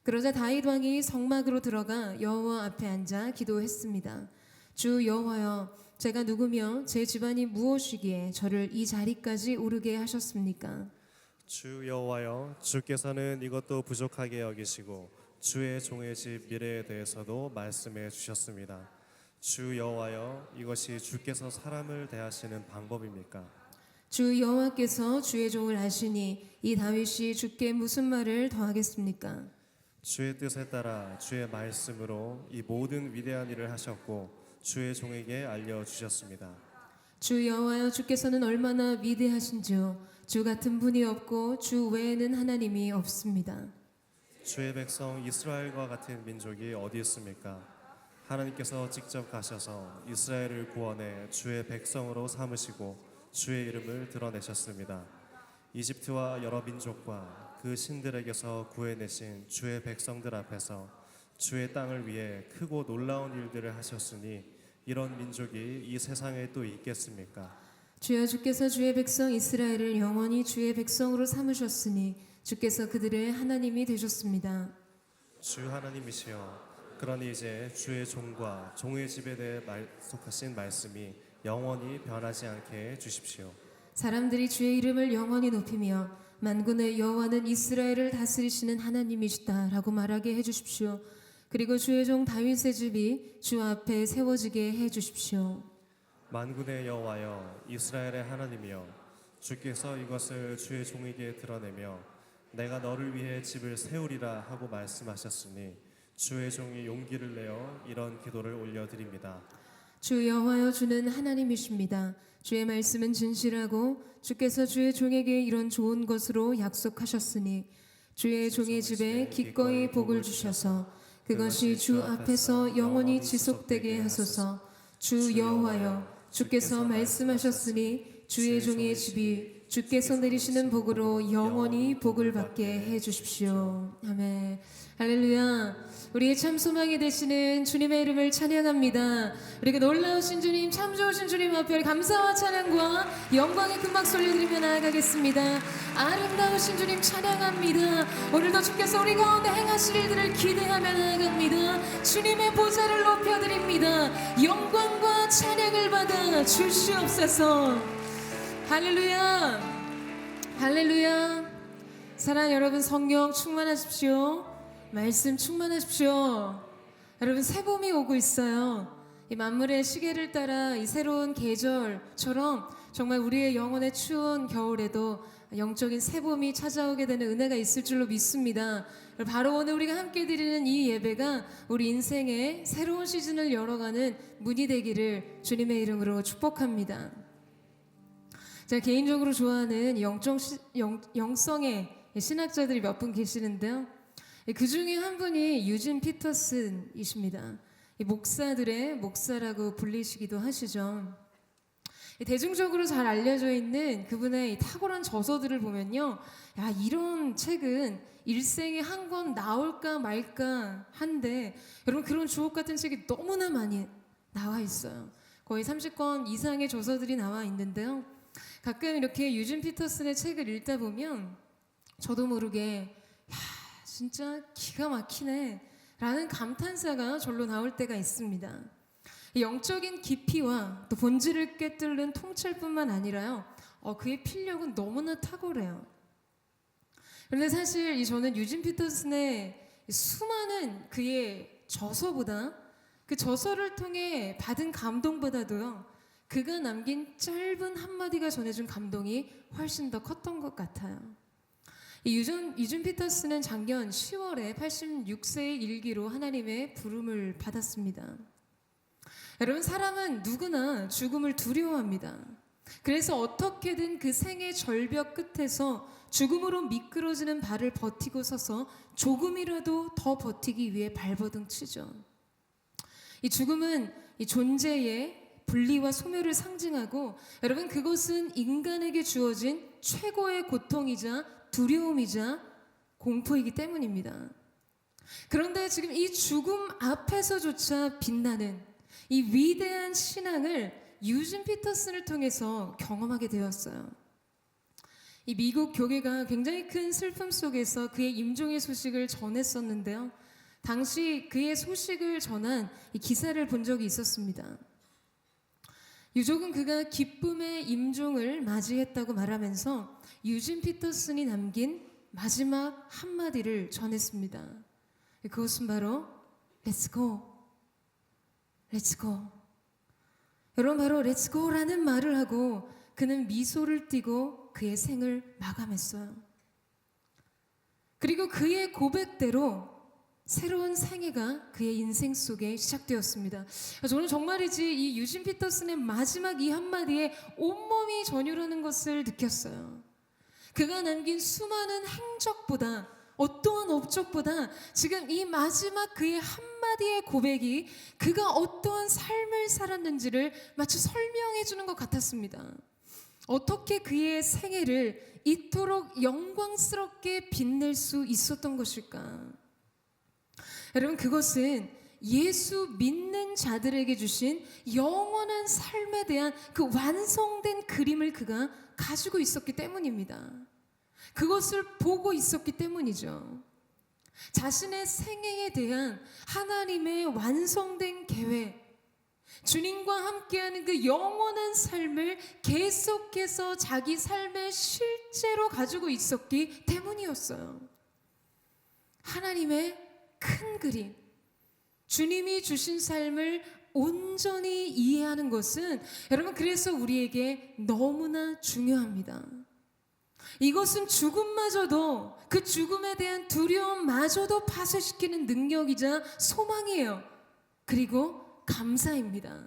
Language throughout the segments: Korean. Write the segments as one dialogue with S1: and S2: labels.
S1: 그러자 다윗 왕이 성막으로 들어가 여호와 앞에 앉아 기도했습니다. 주 여호와여, 제가 누구며 제 집안이 무엇이기에 저를 이 자리까지 오르게 하셨습니까?
S2: 주 여호와여, 주께서는 이것도 부족하게 여기시고 주의 종의 집 미래에 대해서도 말씀해 주셨습니다. 주 여호와여, 이것이 주께서 사람을 대하시는 방법입니까?
S1: 주 여호와께서 주의 종을 아시니 이 다윗이 주께 무슨 말을 더하겠습니까?
S2: 주의 뜻에 따라 주의 말씀으로 이 모든 위대한 일을 하셨고 주의 종에게 알려주셨습니다.
S1: 주 여호와여, 주께서는 얼마나 위대하신지요. 주 같은 분이 없고 주 외에는 하나님이 없습니다.
S2: 주의 백성 이스라엘과 같은 민족이 어디 있습니까? 하나님께서 직접 가셔서 이스라엘을 구원해 주의 백성으로 삼으시고 주의 이름을 드러내셨습니다. 이집트와 여러 민족과 그 신들에게서 구해내신 주의 백성들 앞에서 주의 땅을 위해 크고 놀라운 일들을 하셨으니 이런 민족이 이 세상에 또 있겠습니까?
S1: 주여, 주께서 주의 백성 이스라엘을 영원히 주의 백성으로 삼으셨으니 주께서 그들의 하나님이 되셨습니다.
S2: 주 하나님이시여, 그러니 이제 주의 종과 종의 집에 대해 약속하신 말씀이 영원히 변하지 않게 해 주십시오.
S1: 사람들이 주의 이름을 영원히 높이며 만군의 여호와는 이스라엘을 다스리시는 하나님이시다라고 말하게 해주십시오. 그리고 주의 종 다윗의 집이 주 앞에 세워지게 해주십시오.
S2: 만군의 여호와여, 이스라엘의 하나님이여, 주께서 이것을 주의 종에게 드러내며 내가 너를 위해 집을 세우리라 하고 말씀하셨으니 주의 종이 용기를 내어 이런 기도를 올려드립니다.
S1: 주 여호와여, 주는 하나님이십니다. 주의 말씀은 진실하고 주께서 주의 종에게 이런 좋은 것으로 약속하셨으니 주의 종의 집에 기꺼이 복을 주셔서 그것이 주 앞에서 영원히 지속되게 하소서. 주 여호와여, 주께서 말씀하셨으니 주의 종의 집이 주께서 내리시는 복으로 영원히 복을 받게 해 주십시오. 아멘. 할렐루야. 우리의 참 소망이 되시는 주님의 이름을 찬양합니다. 우리가 놀라우신 주님, 참 좋으신 주님 앞에 감사와 찬양과 영광의 금박 돌려드리며 나아가겠습니다. 아름다우신 주님 찬양합니다. 오늘도 주께서 우리 가운데 행하실 일들을 기대하며 나아갑니다. 주님의 보좌를 높여드립니다. 영광과 찬양을 받아 주시옵소서. 할렐루야. 할렐루야. 사랑하는 여러분, 성령 충만하십시오. 말씀 충만하십시오. 여러분, 새봄이 오고 있어요. 이 만물의 시계를 따라 이 새로운 계절처럼 정말 우리의 영혼의 추운 겨울에도 영적인 새봄이 찾아오게 되는 은혜가 있을 줄로 믿습니다. 바로 오늘 우리가 함께 드리는 이 예배가 우리 인생의 새로운 시즌을 열어가는 문이 되기를 주님의 이름으로 축복합니다. 제가 개인적으로 좋아하는 영성의 신학자들이 몇 분 계시는데요. 그 중에 한 분이 유진 피터슨이십니다. 목사들의 목사라고 불리시기도 하시죠. 대중적으로 잘 알려져 있는 그분의 탁월한 저서들을 보면요, 야, 이런 책은 일생에 한 권 나올까 말까 한데, 여러분, 그런 주옥 같은 책이 너무나 많이 나와 있어요. 거의 30권 이상의 저서들이 나와 있는데요. 가끔 이렇게 유진 피터슨의 책을 읽다 보면 저도 모르게 야, 진짜 기가 막히네 라는 감탄사가 절로 나올 때가 있습니다. 영적인 깊이와 또 본질을 꿰뚫는 통찰뿐만 아니라요, 그의 필력은 너무나 탁월해요. 그런데 사실 저는 유진 피터슨의 수많은 그의 저서보다 그 저서를 통해 받은 감동보다도요, 그가 남긴 짧은 한마디가 전해준 감동이 훨씬 더 컸던 것 같아요. 유진 피터슨은 작년 10월에 86세의 일기로 하나님의 부름을 받았습니다. 여러분, 사람은 누구나 죽음을 두려워합니다. 그래서 어떻게든 그 생의 절벽 끝에서 죽음으로 미끄러지는 발을 버티고 서서 조금이라도 더 버티기 위해 발버둥 치죠. 이 죽음은 이 존재의 분리와 소멸을 상징하고, 여러분, 그것은 인간에게 주어진 최고의 고통이자 두려움이자 공포이기 때문입니다. 그런데 지금 이 죽음 앞에서조차 빛나는 이 위대한 신앙을 유진 피터슨을 통해서 경험하게 되었어요. 이 미국 교회가 굉장히 큰 슬픔 속에서 그의 임종의 소식을 전했었는데요. 당시 그의 소식을 전한 이 기사를 본 적이 있었습니다. 유족은 그가 기쁨의 임종을 맞이했다고 말하면서 유진 피터슨이 남긴 마지막 한마디를 전했습니다. 그것은 바로 Let's go, Let's go. 여러분, 바로 Let's go라는 말을 하고 그는 미소를 띠고 그의 생을 마감했어요. 그리고 그의 고백대로 새로운 생애가 그의 인생 속에 시작되었습니다. 저는 정말이지 이 유진 피터슨의 마지막 이 한마디에 온몸이 전율하는 것을 느꼈어요. 그가 남긴 수많은 행적보다, 어떠한 업적보다 지금 이 마지막 그의 한마디의 고백이 그가 어떠한 삶을 살았는지를 마치 설명해 주는 것 같았습니다. 어떻게 그의 생애를 이토록 영광스럽게 빛낼 수 있었던 것일까? 여러분, 그것은 예수 믿는 자들에게 주신 영원한 삶에 대한 그 완성된 그림을 그가 가지고 있었기 때문입니다. 그것을 보고 있었기 때문이죠. 자신의 생애에 대한 하나님의 완성된 계획, 주님과 함께하는 그 영원한 삶을 계속해서 자기 삶의 실제로 가지고 있었기 때문이었어요. 하나님의 큰 그림, 주님이 주신 삶을 온전히 이해하는 것은 여러분, 그래서 우리에게 너무나 중요합니다. 이것은 죽음마저도, 그 죽음에 대한 두려움마저도 파쇄시키는 능력이자 소망이에요. 그리고 감사입니다.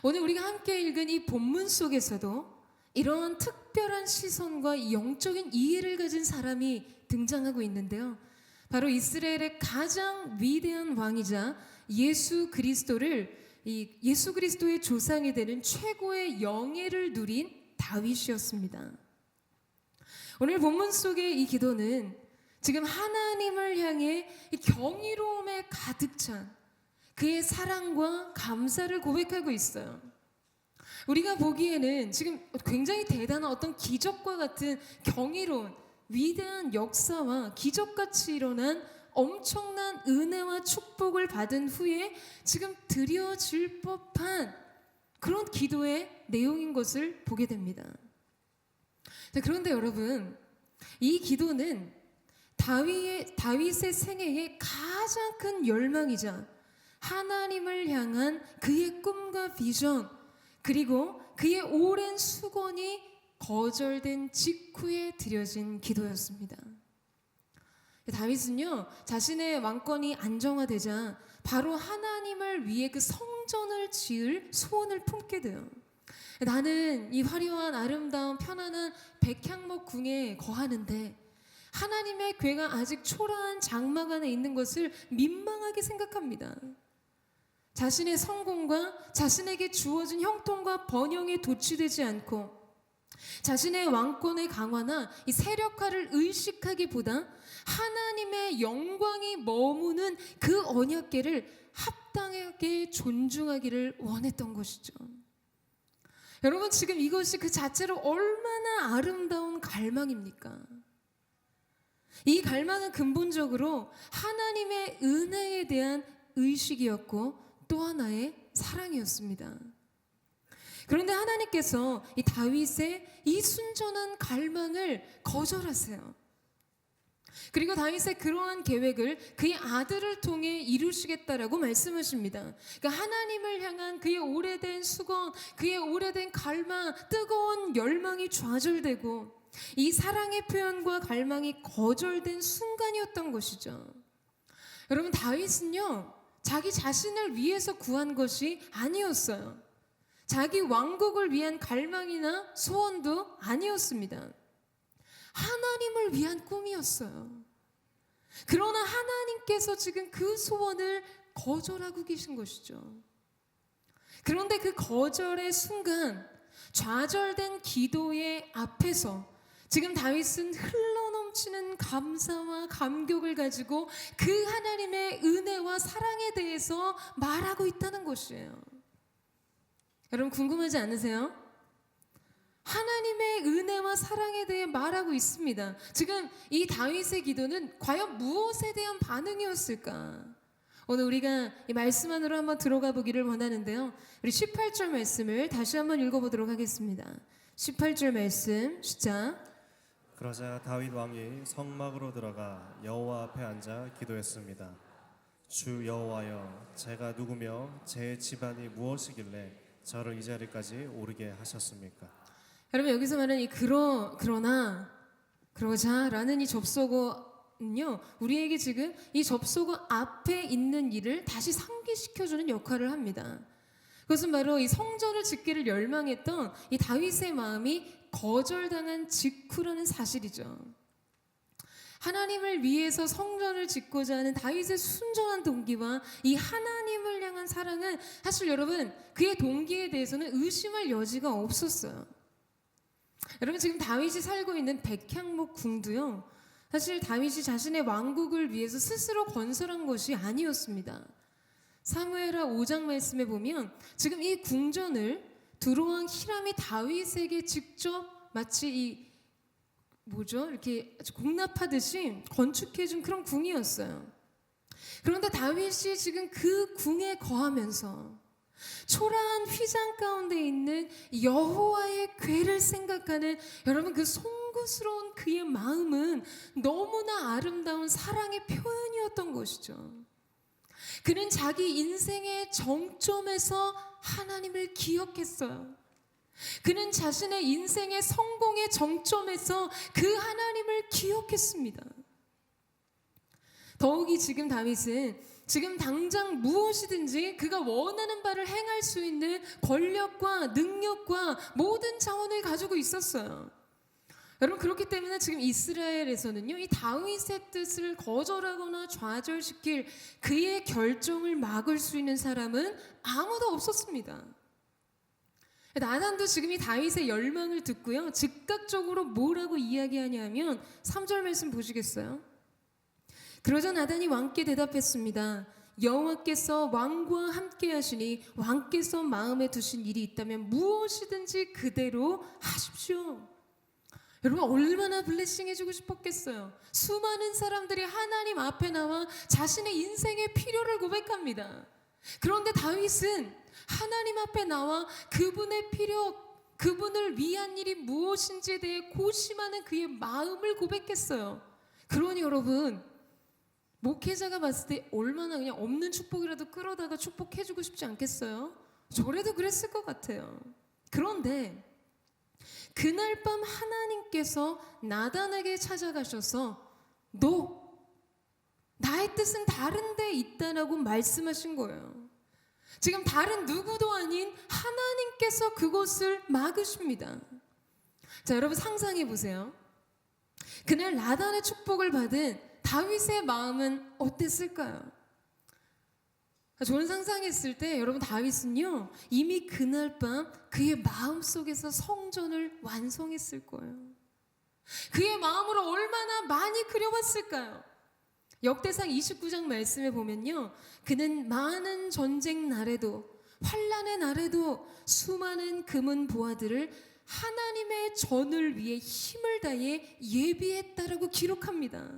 S1: 오늘 우리가 함께 읽은 이 본문 속에서도 이러한 특별한 시선과 영적인 이해를 가진 사람이 등장하고 있는데요. 바로 이스라엘의 가장 위대한 왕이자 예수 그리스도의 조상이 되는 최고의 영예를 누린 다윗이었습니다. 오늘 본문 속의 이 기도는 지금 하나님을 향해 이 경이로움에 가득 찬 그의 사랑과 감사를 고백하고 있어요. 우리가 보기에는 지금 굉장히 대단한 어떤 기적과 같은 경이로운 위대한 역사와 기적같이 일어난 엄청난 은혜와 축복을 받은 후에 지금 드려질 법한 그런 기도의 내용인 것을 보게 됩니다. 그런데 여러분, 이 기도는 다윗의 생애의 가장 큰 열망이자 하나님을 향한 그의 꿈과 비전, 그리고 그의 오랜 수건이 거절된 직후에 드려진 기도였습니다. 다윗은요, 자신의 왕권이 안정화되자 바로 하나님을 위해 그 성전을 지을 소원을 품게 돼요. 나는 이 화려한 아름다운 편안한 백향목 궁에 거하는데 하나님의 궤가 아직 초라한 장막 안에 있는 것을 민망하게 생각합니다. 자신의 성공과 자신에게 주어진 형통과 번영에 도취되지 않고 자신의 왕권의 강화나 이 세력화를 의식하기보다 하나님의 영광이 머무는 그 언약궤를 합당하게 존중하기를 원했던 것이죠. 여러분, 지금 이것이 그 자체로 얼마나 아름다운 갈망입니까? 이 갈망은 근본적으로 하나님의 은혜에 대한 의식이었고 또 하나의 사랑이었습니다. 그런데 하나님께서 이 다윗의 이 순전한 갈망을 거절하세요. 그리고 다윗의 그러한 계획을 그의 아들을 통해 이루시겠다라고 말씀하십니다. 그러니까 하나님을 향한 그의 오래된 수건, 그의 오래된 갈망, 뜨거운 열망이 좌절되고 이 사랑의 표현과 갈망이 거절된 순간이었던 것이죠. 여러분, 다윗은요, 자기 자신을 위해서 구한 것이 아니었어요. 자기 왕국을 위한 갈망이나 소원도 아니었습니다. 하나님을 위한 꿈이었어요. 그러나 하나님께서 지금 그 소원을 거절하고 계신 것이죠. 그런데 그 거절의 순간, 좌절된 기도의 앞에서 지금 다윗은 흘러넘치는 감사와 감격을 가지고 그 하나님의 은혜와 사랑에 대해서 말하고 있다는 것이에요. 여러분, 궁금하지 않으세요? 하나님의 은혜와 사랑에 대해 말하고 있습니다. 지금 이 다윗의 기도는 과연 무엇에 대한 반응이었을까? 오늘 우리가 이 말씀 안으로 한번 들어가 보기를 원하는데요. 우리 18절 말씀을 다시 한번 읽어보도록 하겠습니다. 18절 말씀 시작.
S2: 그러자 다윗 왕이 성막으로 들어가 여호와 앞에 앉아 기도했습니다. 주 여호와여, 제가 누구며 제 집안이 무엇이길래 저를 이 자리까지 오르게 하셨습니까?
S1: 여러분 여기서 말하는 이 그러나 그러자라는 이 접속어는요, 우리에게 지금 이 접속어 앞에 있는 일을 다시 상기시켜주는 역할을 합니다. 그것은 바로 이 성전을 짓기를 열망했던 이 다윗의 마음이 거절당한 직후라는 사실이죠. 하나님을 위해서 성전을 짓고자 하는 다윗의 순전한 동기와 이 하나님을 향한 사랑은 사실 여러분 그의 동기에 대해서는 의심할 여지가 없었어요. 여러분 지금 다윗이 살고 있는 백향목 궁도요, 사실 다윗이 자신의 왕국을 위해서 스스로 건설한 것이 아니었습니다. 사무엘하 5장 말씀에 보면 지금 이 궁전을 두로왕 히람이 다윗에게 직접 마치 이렇게 공납하듯이 건축해준 그런 궁이었어요. 그런데 다윗이 지금 그 궁에 거하면서 초라한 휘장 가운데 있는 여호와의 궤를 생각하는 여러분 그 송구스러운 그의 마음은 너무나 아름다운 사랑의 표현이었던 것이죠. 그는 자기 인생의 정점에서 하나님을 기억했어요. 그는 자신의 인생의 성공의 정점에서 그 하나님을 기억했습니다. 더욱이 지금 다윗은 지금 당장 무엇이든지 그가 원하는 바를 행할 수 있는 권력과 능력과 모든 자원을 가지고 있었어요. 여러분 그렇기 때문에 지금 이스라엘에서는요, 이 다윗의 뜻을 거절하거나 좌절시킬 그의 결정을 막을 수 있는 사람은 아무도 없었습니다. 나단도 지금 이 다윗의 열망을 듣고요, 즉각적으로 뭐라고 이야기하냐면 3절 말씀 보시겠어요? 그러자 나단이 왕께 대답했습니다. 여호와께서 왕과 함께 하시니 왕께서 마음에 두신 일이 있다면 무엇이든지 그대로 하십시오. 여러분 얼마나 블레싱해주고 싶었겠어요. 수많은 사람들이 하나님 앞에 나와 자신의 인생의 필요를 고백합니다. 그런데 다윗은 하나님 앞에 나와 그분의 필요, 그분을 위한 일이 무엇인지에 대해 고심하는 그의 마음을 고백했어요. 그러니 여러분 목회자가 봤을 때 얼마나 그냥 없는 축복이라도 끌어다가 축복해주고 싶지 않겠어요? 저래도 그랬을 것 같아요. 그런데 그날 밤 하나님께서 나단에게 찾아가셔서 너 나의 뜻은 다른 데 있다라고 말씀하신 거예요. 지금 다른 누구도 아닌 하나님께서 그것을 막으십니다. 자, 여러분 상상해 보세요. 그날 나단의 축복을 받은 다윗의 마음은 어땠을까요? 저는 상상했을 때 여러분 다윗은요 이미 그날 밤 그의 마음속에서 성전을 완성했을 거예요. 그의 마음으로 얼마나 많이 그려봤을까요? 역대상 29장 말씀에 보면요, 그는 많은 전쟁 날에도 환난의 날에도 수많은 금은 보화들을 하나님의 전을 위해 힘을 다해 예비했다라고 기록합니다.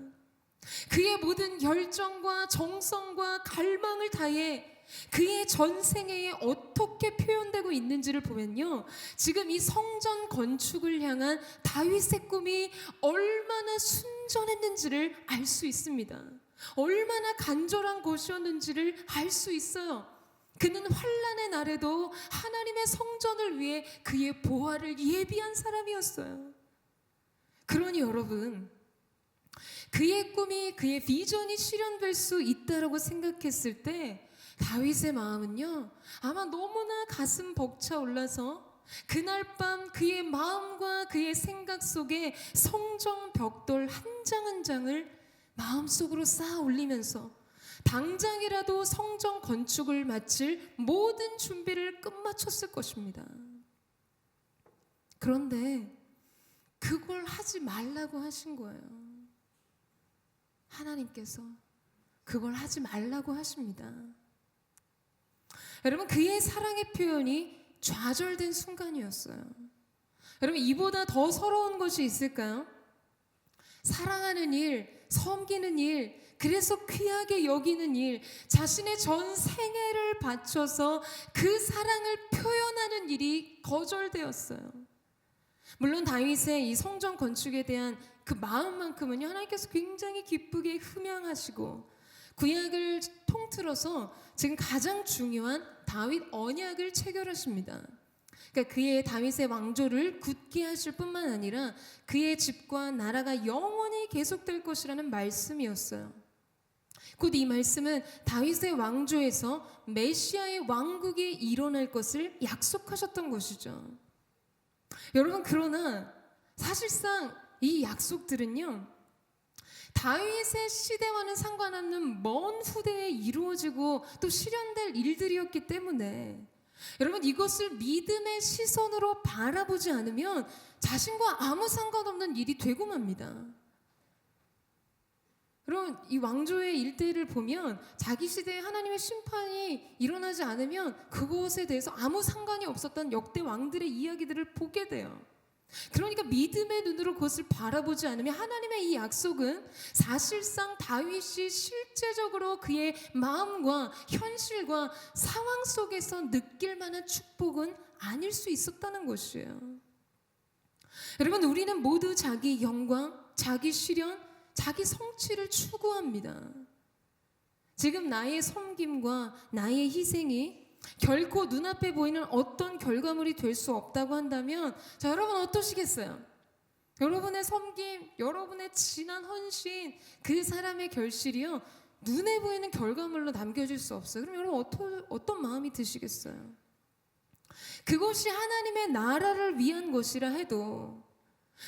S1: 그의 모든 열정과 정성과 갈망을 다해 그의 전생애에 어떻게 표현되고 있는지를 보면요, 지금 이 성전 건축을 향한 다윗의 꿈이 얼마나 순전했는지를 알 수 있습니다. 얼마나 간절한 것이었는지를 알 수 있어요. 그는 환난의 날에도 하나님의 성전을 위해 그의 보화를 예비한 사람이었어요. 그러니 여러분 그의 꿈이, 그의 비전이 실현될 수 있다라고 생각했을 때 다윗의 마음은요 아마 너무나 가슴 벅차올라서 그날 밤 그의 마음과 그의 생각 속에 성전 벽돌 한 장 한 장을 마음속으로 쌓아 올리면서 당장이라도 성전 건축을 마칠 모든 준비를 끝마쳤을 것입니다. 그런데 그걸 하지 말라고 하신 거예요. 하나님께서 그걸 하지 말라고 하십니다. 여러분 그의 사랑의 표현이 좌절된 순간이었어요. 여러분, 이보다 더 서러운 것이 있을까요? 사랑하는 일, 섬기는 일, 그래서 귀하게 여기는 일, 자신의 전 생애를 바쳐서 그 사랑을 표현하는 일이 거절되었어요. 물론 다윗의 이 성전 건축에 대한 그 마음만큼은요, 하나님께서 굉장히 기쁘게 흠양하시고 구약을 통틀어서 지금 가장 중요한 다윗 언약을 체결하십니다. 그러니까 그의 다윗의 왕조를 굳게 하실 뿐만 아니라 그의 집과 나라가 영원히 계속될 것이라는 말씀이었어요. 곧 이 말씀은 다윗의 왕조에서 메시아의 왕국이 일어날 것을 약속하셨던 것이죠. 여러분, 그러나 사실상 이 약속들은요, 다윗의 시대와는 상관없는 먼 후대에 이루어지고 또 실현될 일들이었기 때문에 여러분, 이것을 믿음의 시선으로 바라보지 않으면 자신과 아무 상관없는 일이 되고 맙니다. 여러분, 이 왕조의 일대를 보면 자기 시대에 하나님의 심판이 일어나지 않으면 그것에 대해서 아무 상관이 없었던 역대 왕들의 이야기들을 보게 돼요. 그러니까 믿음의 눈으로 그것을 바라보지 않으면 하나님의 이 약속은 사실상 다윗이 실제적으로 그의 마음과 현실과 상황 속에서 느낄 만한 축복은 아닐 수 있었다는 것이에요. 여러분, 우리는 모두 자기 영광, 자기 실현, 자기 성취를 추구합니다. 지금 나의 섬김과 나의 희생이 결코 눈앞에 보이는 어떤 결과물이 될 수 없다고 한다면, 자, 여러분 어떠시겠어요? 여러분의 섬김, 여러분의 진한 헌신, 그 사람의 결실이요, 눈에 보이는 결과물로 남겨질 수 없어요. 그럼 여러분 어떤 마음이 드시겠어요? 그것이 하나님의 나라를 위한 것이라 해도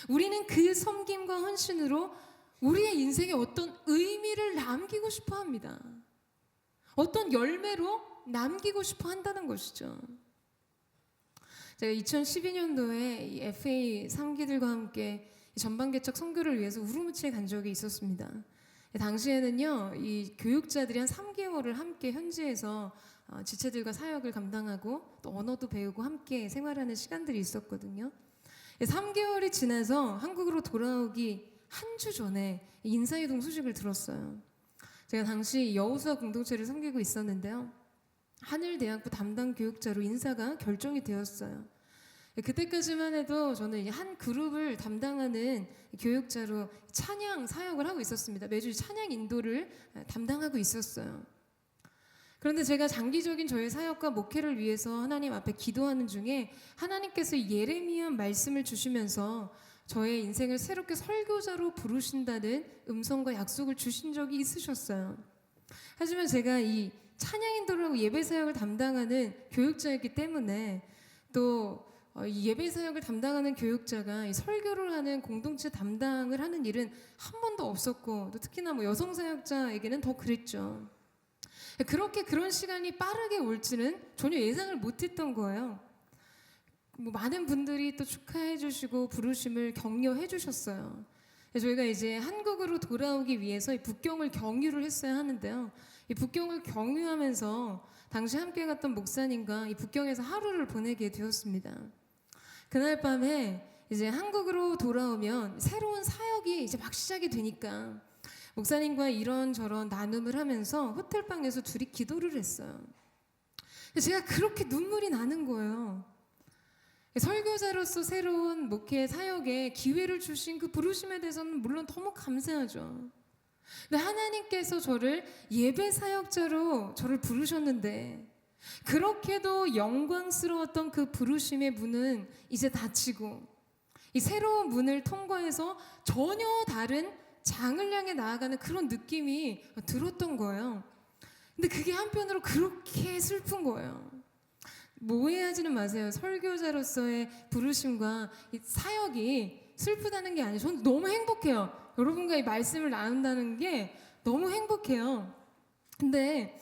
S1: 우리는 그 섬김과 헌신으로 우리의 인생에 어떤 의미를 남기고 싶어 합니다. 어떤 열매로 남기고 싶어 한다는 것이죠. 제가 2012년도에 이 FA 3기들과 함께 전방개척 선교를 위해서 우르무치에 간 적이 있었습니다. 당시에는요, 이 교육자들이 한 3개월을 함께 현지에서 지체들과 사역을 감당하고 또 언어도 배우고 함께 생활하는 시간들이 있었거든요. 3개월이 지나서 한국으로 돌아오기 한 주 전에 인사이동 소식을 들었어요. 제가 당시 여우수아 공동체를 섬기고 있었는데요, 하늘대학부 담당 교육자로 인사가 결정이 되었어요. 그때까지만 해도 저는 한 그룹을 담당하는 교육자로 찬양 사역을 하고 있었습니다. 매주 찬양 인도를 담당하고 있었어요. 그런데 제가 장기적인 저의 사역과 목회를 위해서 하나님 앞에 기도하는 중에 하나님께서 예레미야 말씀을 주시면서 저의 인생을 새롭게 설교자로 부르신다는 음성과 약속을 주신 적이 있으셨어요. 하지만 제가 이 찬양 인도를 하고 예배 사역을 담당하는 교육자였기 때문에 또 이 예배 사역을 담당하는 교육자가 이 설교를 하는 공동체 담당을 하는 일은 한 번도 없었고, 또 특히나 뭐 여성 사역자에게는 더 그랬죠. 그렇게 그런 시간이 빠르게 올지는 전혀 예상을 못했던 거예요. 뭐 많은 분들이 또 축하해 주시고 부르심을 격려해 주셨어요. 저희가 이제 한국으로 돌아오기 위해서 이 북경을 경유를 했어야 하는데요, 이 북경을 경유하면서 당시 함께 갔던 목사님과 이 북경에서 하루를 보내게 되었습니다. 그날 밤에 이제 한국으로 돌아오면 새로운 사역이 이제 막 시작이 되니까 목사님과 이런저런 나눔을 하면서 호텔방에서 둘이 기도를 했어요. 제가 그렇게 눈물이 나는 거예요. 설교자로서 새로운 목회 사역에 기회를 주신 그 부르심에 대해서는 물론 너무 감사하죠. 근데 하나님께서 저를 예배 사역자로 저를 부르셨는데, 그렇게도 영광스러웠던 그 부르심의 문은 이제 닫히고 이 새로운 문을 통과해서 전혀 다른 장을 향해 나아가는 그런 느낌이 들었던 거예요. 근데 그게 한편으로 그렇게 슬픈 거예요. 뭐 오해하지는 마세요. 설교자로서의 부르심과 이 사역이 슬프다는 게 아니에요. 저는 너무 행복해요. 여러분과 이 말씀을 나눈다는 게 너무 행복해요. 근데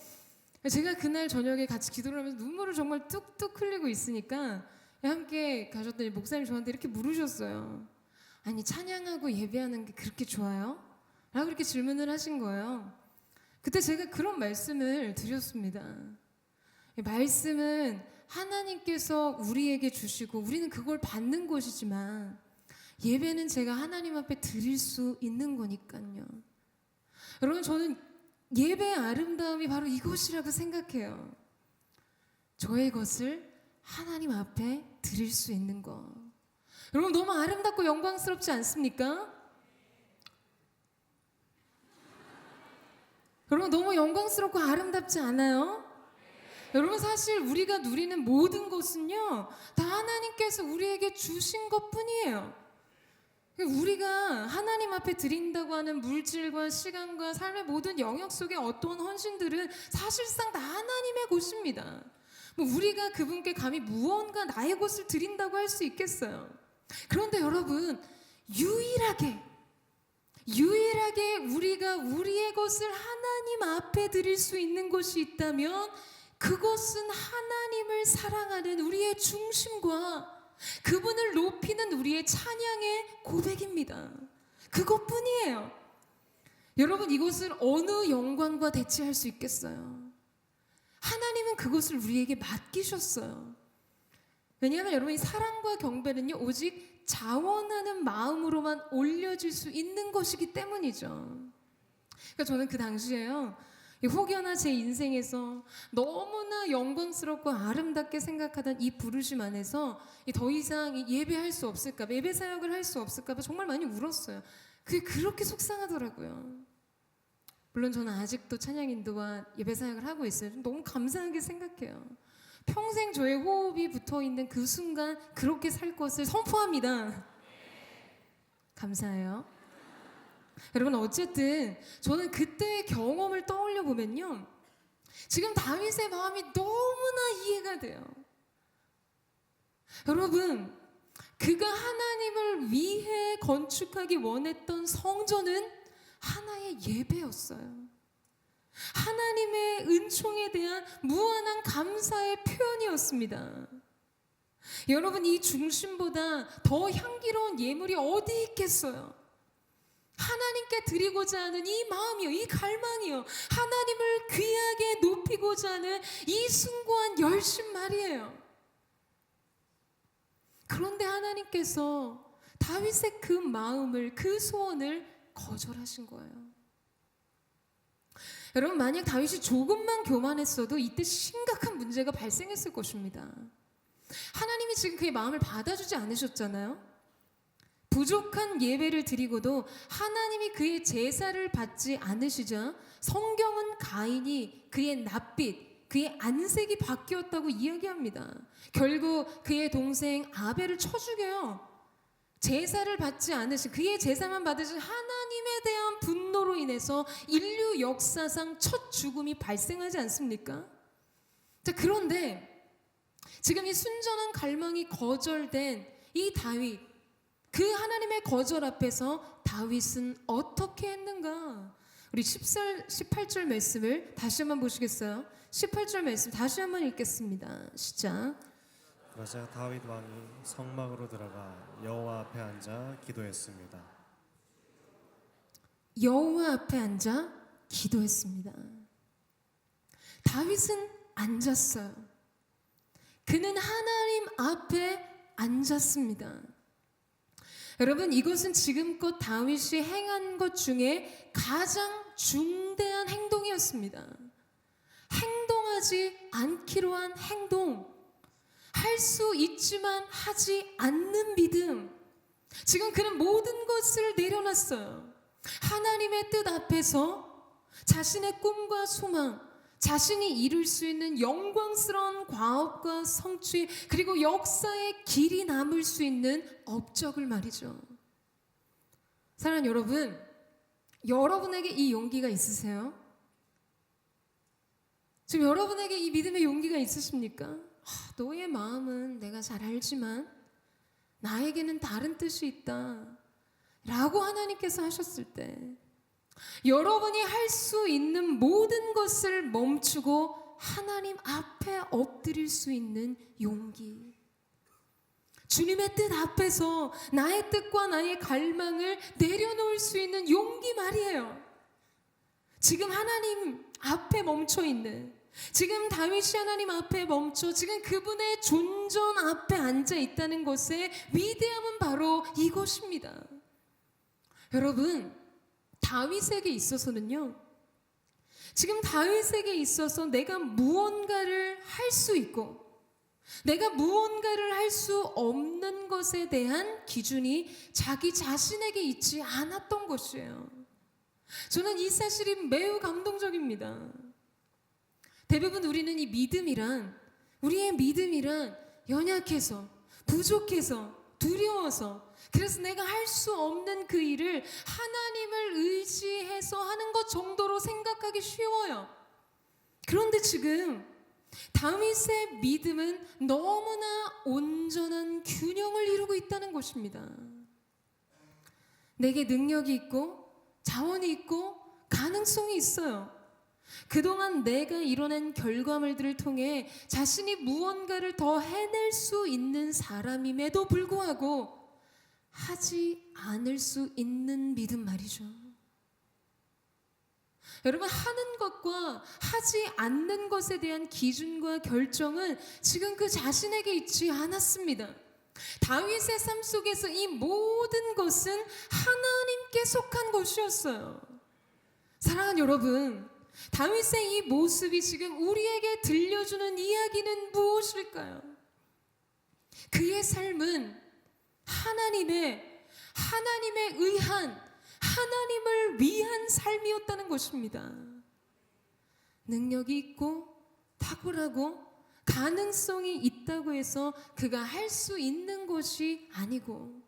S1: 제가 그날 저녁에 같이 기도를 하면서 눈물을 정말 뚝뚝 흘리고 있으니까 함께 가셨던 목사님이 저한테 이렇게 물으셨어요. 아니, 찬양하고 예배하는 게 그렇게 좋아요? 라고 이렇게 질문을 하신 거예요. 그때 제가 그런 말씀을 드렸습니다. 말씀은 하나님께서 우리에게 주시고 우리는 그걸 받는 것이지만 예배는 제가 하나님 앞에 드릴 수 있는 거니까요. 여러분, 저는 예배의 아름다움이 바로 이것이라고 생각해요. 저의 것을 하나님 앞에 드릴 수 있는 것. 여러분, 너무 아름답고 영광스럽지 않습니까? 여러분, 너무 영광스럽고 아름답지 않아요? 여러분, 사실 우리가 누리는 모든 것은요, 다 하나님께서 우리에게 주신 것뿐이에요. 우리가 하나님 앞에 드린다고 하는 물질과 시간과 삶의 모든 영역 속의 어떠한 헌신들은 사실상 다 하나님의 것입니다. 뭐 우리가 그분께 감히 무언가 나의 것을 드린다고 할 수 있겠어요. 그런데 여러분, 유일하게 우리가 우리의 것을 하나님 앞에 드릴 수 있는 것이 있다면 그것은 하나님을 사랑하는 우리의 중심과 그분을 높이는 우리의 찬양의 고백입니다. 그것뿐이에요. 여러분, 이것을 어느 영광과 대체할 수 있겠어요? 하나님은 그것을 우리에게 맡기셨어요. 왜냐하면 여러분, 이 사랑과 경배는요, 오직 자원하는 마음으로만 올려질 수 있는 것이기 때문이죠. 그러니까 저는 그 당시에요, 혹여나 제 인생에서 너무나 영광스럽고 아름답게 생각하던 이 부르심 안에서 더 이상 예배할 수 없을까 봐, 예배 사역을 할 수 없을까 봐 정말 많이 울었어요. 그게 그렇게 속상하더라고요. 물론 저는 아직도 찬양 인도와 예배 사역을 하고 있어요. 너무 감사하게 생각해요. 평생 저의 호흡이 붙어있는 그 순간 그렇게 살 것을 선포합니다. 감사해요. 여러분, 어쨌든 저는 그때의 경험을 떠올려 보면요, 지금 다윗의 마음이 너무나 이해가 돼요. 여러분, 그가 하나님을 위해 건축하기 원했던 성전은 하나의 예배였어요. 하나님의 은총에 대한 무한한 감사의 표현이었습니다. 여러분, 이 중심보다 더 향기로운 예물이 어디 있겠어요? 하나님께 드리고자 하는 이 마음이요, 이 갈망이요, 하나님을 귀하게 높이고자 하는 이 숭고한 열심 말이에요. 그런데 하나님께서 다윗의 그 마음을, 그 소원을 거절하신 거예요. 여러분, 만약 다윗이 조금만 교만했어도 이때 심각한 문제가 발생했을 것입니다. 하나님이 지금 그의 마음을 받아주지 않으셨잖아요. 부족한 예배를 드리고도 하나님이 그의 제사를 받지 않으시자 성경은 가인이 그의 낯빛, 그의 안색이 바뀌었다고 이야기합니다. 결국 그의 동생 아벨을 쳐 죽여요. 제사를 받지 않으신, 그의 제사만 받으신 하나님에 대한 분노로 인해서 인류 역사상 첫 죽음이 발생하지 않습니까? 자, 그런데 지금 이 순전한 갈망이 거절된 이 다윗, 그 하나님의 거절 앞에서 다윗은 어떻게 했는가? 우리 18절 말씀을 다시 한번 보시겠어요? 18절 말씀 다시 한번 읽겠습니다. 시작.
S2: 그러자 다윗 왕이 성막으로 들어가 여호와 앞에 앉아 기도했습니다.
S1: 여호와 앞에 앉아 기도했습니다. 다윗은 앉았어요. 그는 하나님 앞에 앉았습니다. 여러분, 이것은 지금껏 다윗이 행한 것 중에 가장 중대한 행동이었습니다. 행동하지 않기로 한 행동, 할 수 있지만 하지 않는 믿음. 지금 그는 모든 것을 내려놨어요. 하나님의 뜻 앞에서 자신의 꿈과 소망, 자신이 이룰 수 있는 영광스러운 과업과 성취, 그리고 역사의 길이 남을 수 있는 업적을 말이죠. 사랑하는 여러분, 여러분에게 이 용기가 있으세요? 지금 여러분에게 이 믿음의 용기가 있으십니까? 너의 마음은 내가 잘 알지만 나에게는 다른 뜻이 있다 라고 하나님께서 하셨을 때, 여러분이 할 수 있는 모든 것을 멈추고 하나님 앞에 엎드릴 수 있는 용기, 주님의 뜻 앞에서 나의 뜻과 나의 갈망을 내려놓을 수 있는 용기 말이에요. 지금 하나님 앞에 멈춰 있는, 지금 다윗이 하나님 앞에 멈춰 지금 그분의 존전 앞에 앉아 있다는 것의 위대함은 바로 이것입니다. 여러분, 다윗에게 있어서는요, 지금 다윗에게 있어서 내가 무언가를 할 수 있고 내가 무언가를 할 수 없는 것에 대한 기준이 자기 자신에게 있지 않았던 것이에요. 저는 이 사실이 매우 감동적입니다. 대부분 우리는 이 믿음이란, 우리의 믿음이란 연약해서, 부족해서, 두려워서, 그래서 내가 할 수 없는 그 일을 하나님을 의지해서 하는 것 정도로 생각하기 쉬워요. 그런데 지금 다윗의 믿음은 너무나 온전한 균형을 이루고 있다는 것입니다. 내게 능력이 있고 자원이 있고 가능성이 있어요. 그동안 내가 이뤄낸 결과물들을 통해 자신이 무언가를 더 해낼 수 있는 사람임에도 불구하고 하지 않을 수 있는 믿음 말이죠. 여러분, 하는 것과 하지 않는 것에 대한 기준과 결정은 지금 그 자신에게 있지 않았습니다. 다윗의 삶 속에서 이 모든 것은 하나님께 속한 것이었어요. 사랑하는 여러분, 다윗의 이 모습이 지금 우리에게 들려주는 이야기는 무엇일까요? 그의 삶은 하나님에 의한, 하나님을 위한 삶이었다는 것입니다. 능력이 있고 탁월하고 가능성이 있다고 해서 그가 할 수 있는 것이 아니고,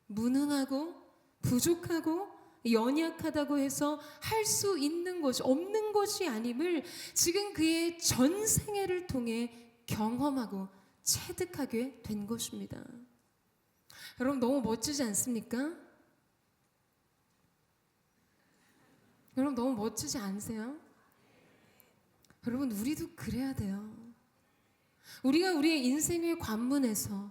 S1: 무능하고 부족하고 연약하다고 해서 할 수 있는 것이 없는 것이 아님을 지금 그의 전생애를 통해 경험하고 체득하게 된 것입니다. 여러분, 너무 멋지지 않습니까? 여러분, 너무 멋지지 않으세요? 여러분, 우리도 그래야 돼요. 우리가 우리의 인생의 관문에서,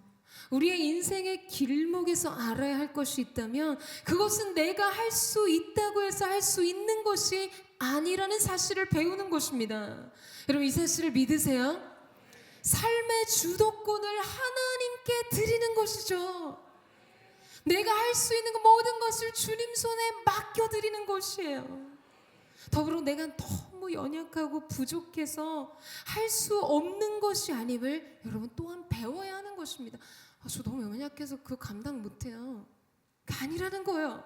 S1: 우리의 인생의 길목에서 알아야 할 것이 있다면 그것은 내가 할 수 있다고 해서 할 수 있는 것이 아니라는 사실을 배우는 것입니다. 여러분, 이 사실을 믿으세요? 삶의 주도권을 하나님께 드리는 것이죠. 내가 할 수 있는 모든 것을 주님 손에 맡겨드리는 것이에요. 더불어 내가 너무 연약하고 부족해서 할 수 없는 것이 아님을 여러분 또한 배워야 하는 것입니다. 저 너무 연약해서 그거 감당 못해요. 아니라는 거예요.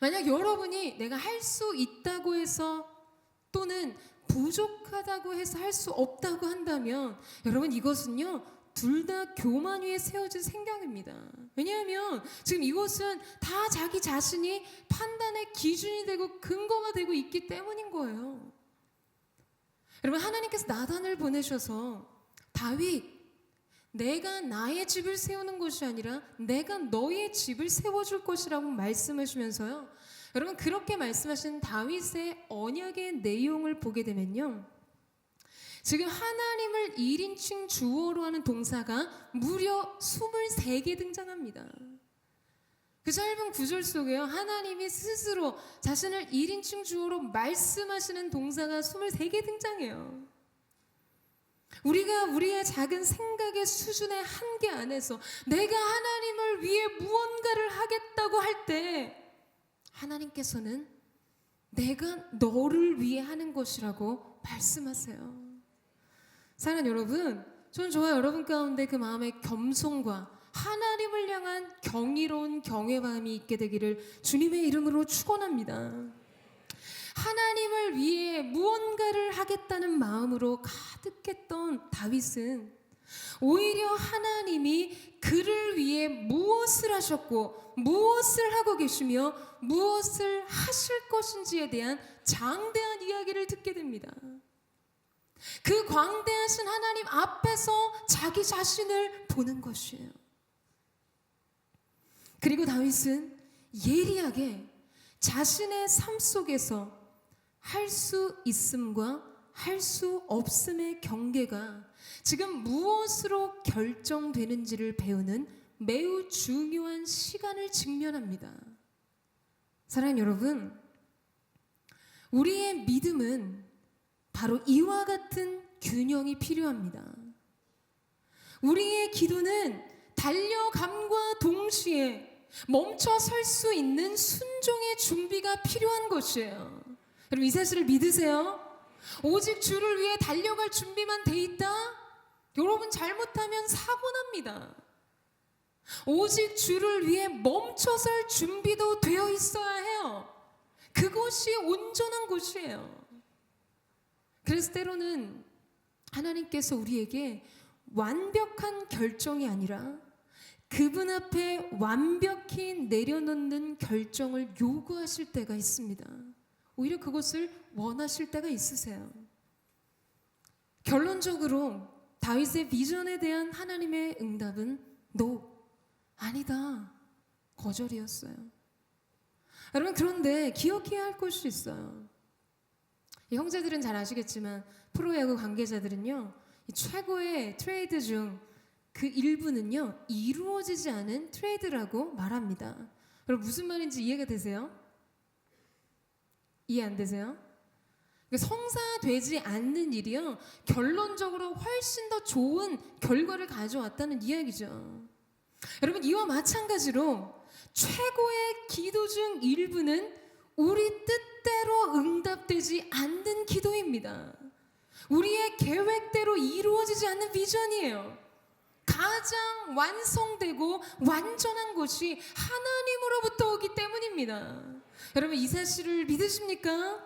S1: 만약 여러분이 내가 할 수 있다고 해서 또는 부족하다고 해서 할 수 없다고 한다면 여러분, 이것은요 둘 다 교만 위에 세워진 생각입니다. 왜냐하면 지금 이것은 다 자기 자신이 판단의 기준이 되고 근거가 되고 있기 때문인 거예요. 여러분, 하나님께서 나단을 보내셔서 다윗, 내가 나의 집을 세우는 것이 아니라 내가 너의 집을 세워줄 것이라고 말씀하시면서요, 여러분, 그렇게 말씀하신 다윗의 언약의 내용을 보게 되면요, 지금 하나님을 1인칭 주어로 하는 동사가 무려 23개 등장합니다. 그 짧은 구절 속에요, 하나님이 스스로 자신을 1인칭 주어로 말씀하시는 동사가 23개 등장해요. 우리가 우리의 작은 생각의 수준의 한계 안에서 내가 하나님을 위해 무언가를 하겠다고 할 때 하나님께서는 내가 너를 위해 하는 것이라고 말씀하세요. 사랑하는 여러분, 저는 저와 여러분 가운데 그 마음의 겸손과 하나님을 향한 경이로운 경외감이 있게 되기를 주님의 이름으로 축원합니다. 하나님을 위해 무언가를 하겠다는 마음으로 가득했던 다윗은 오히려 하나님이 그를 위해 무엇을 하셨고 무엇을 하고 계시며 무엇을 하실 것인지에 대한 장대한 이야기를 듣게 됩니다. 그 광대하신 하나님 앞에서 자기 자신을 보는 것이에요. 그리고 다윗은 예리하게 자신의 삶 속에서 할 수 있음과 할 수 없음의 경계가 지금 무엇으로 결정되는지를 배우는 매우 중요한 시간을 직면합니다. 사랑하는 여러분, 우리의 믿음은 바로 이와 같은 균형이 필요합니다. 우리의 기도는 달려감과 동시에 멈춰 설 수 있는 순종의 준비가 필요한 것이에요. 여러분 이 사실을 믿으세요? 오직 주를 위해 달려갈 준비만 돼 있다? 여러분 잘못하면 사고 납니다. 오직 주를 위해 멈춰설 준비도 되어 있어야 해요. 그것이 온전한 것이에요. 그래서 때로는 하나님께서 우리에게 완벽한 결정이 아니라 그분 앞에 완벽히 내려놓는 결정을 요구하실 때가 있습니다. 오히려 그것을 원하실 때가 있으세요. 결론적으로 다윗의 비전에 대한 하나님의 응답은 No, 아니다, 거절이었어요. 여러분 그런데 기억해야 할 것이 있어요. 이 형제들은 잘 아시겠지만 프로야구 관계자들은요, 이 최고의 트레이드 중 그 일부는요 이루어지지 않은 트레이드라고 말합니다. 여러분 무슨 말인지 이해가 되세요? 이해 안 되세요? 성사되지 않는 일이요 결론적으로 훨씬 더 좋은 결과를 가져왔다는 이야기죠. 여러분 이와 마찬가지로 최고의 기도 중 일부는 우리 뜻대로 응답되지 않는 기도입니다. 우리의 계획대로 이루어지지 않는 비전이에요. 가장 완성되고 완전한 것이 하나님으로부터 오기 때문입니다. 여러분 이 사실을 믿으십니까?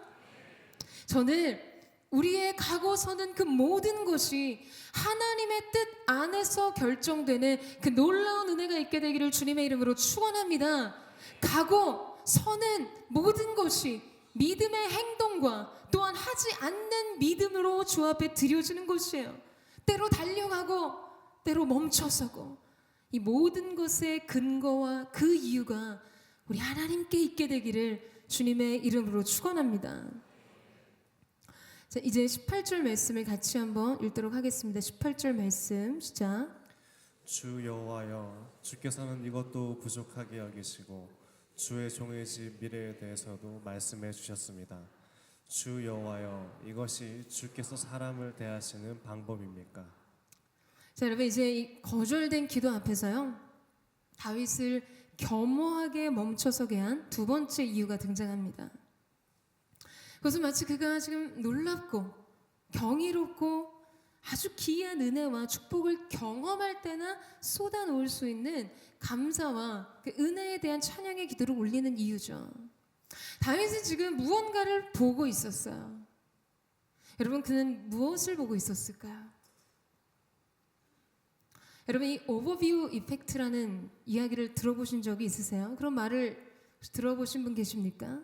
S1: 저는 우리의 가고 서는 그 모든 것이 하나님의 뜻 안에서 결정되는 그 놀라운 은혜가 있게 되기를 주님의 이름으로 축원합니다. 가고 서는 모든 것이 믿음의 행동과 또한 하지 않는 믿음으로 주 앞에 드려지는 것이에요. 때로 달려가고 때로 멈춰서고 이 모든 것의 근거와 그 이유가 우리 하나님께 있게 되기를 주님의 이름으로 축원합니다. 자, 이제 18절 말씀을 같이 한번 읽도록 하겠습니다. 18절 말씀 시작.
S2: 주 여호와여, 주께서는 이것도 부족하게 여기시고 주의 종의 집 미래에 대해서도 말씀해 주셨습니다. 주 여호와여, 이것이 주께서 사람을 대하시는 방법입니까?
S1: 자, 여러분 이제 이 거절된 기도 앞에서요 다윗을 겸허하게 멈춰서게 한 두 번째 이유가 등장합니다. 그것은 마치 그가 지금 놀랍고 경이롭고 아주 기이한 은혜와 축복을 경험할 때나 쏟아놓을 수 있는 감사와 그 은혜에 대한 찬양의 기도를 올리는 이유죠. 다윗은 지금 무언가를 보고 있었어요. 여러분 그는 무엇을 보고 있었을까요? 여러분 이 오버뷰 이펙트라는 이야기를 들어보신 적이 있으세요? 그런 말을 들어보신 분 계십니까?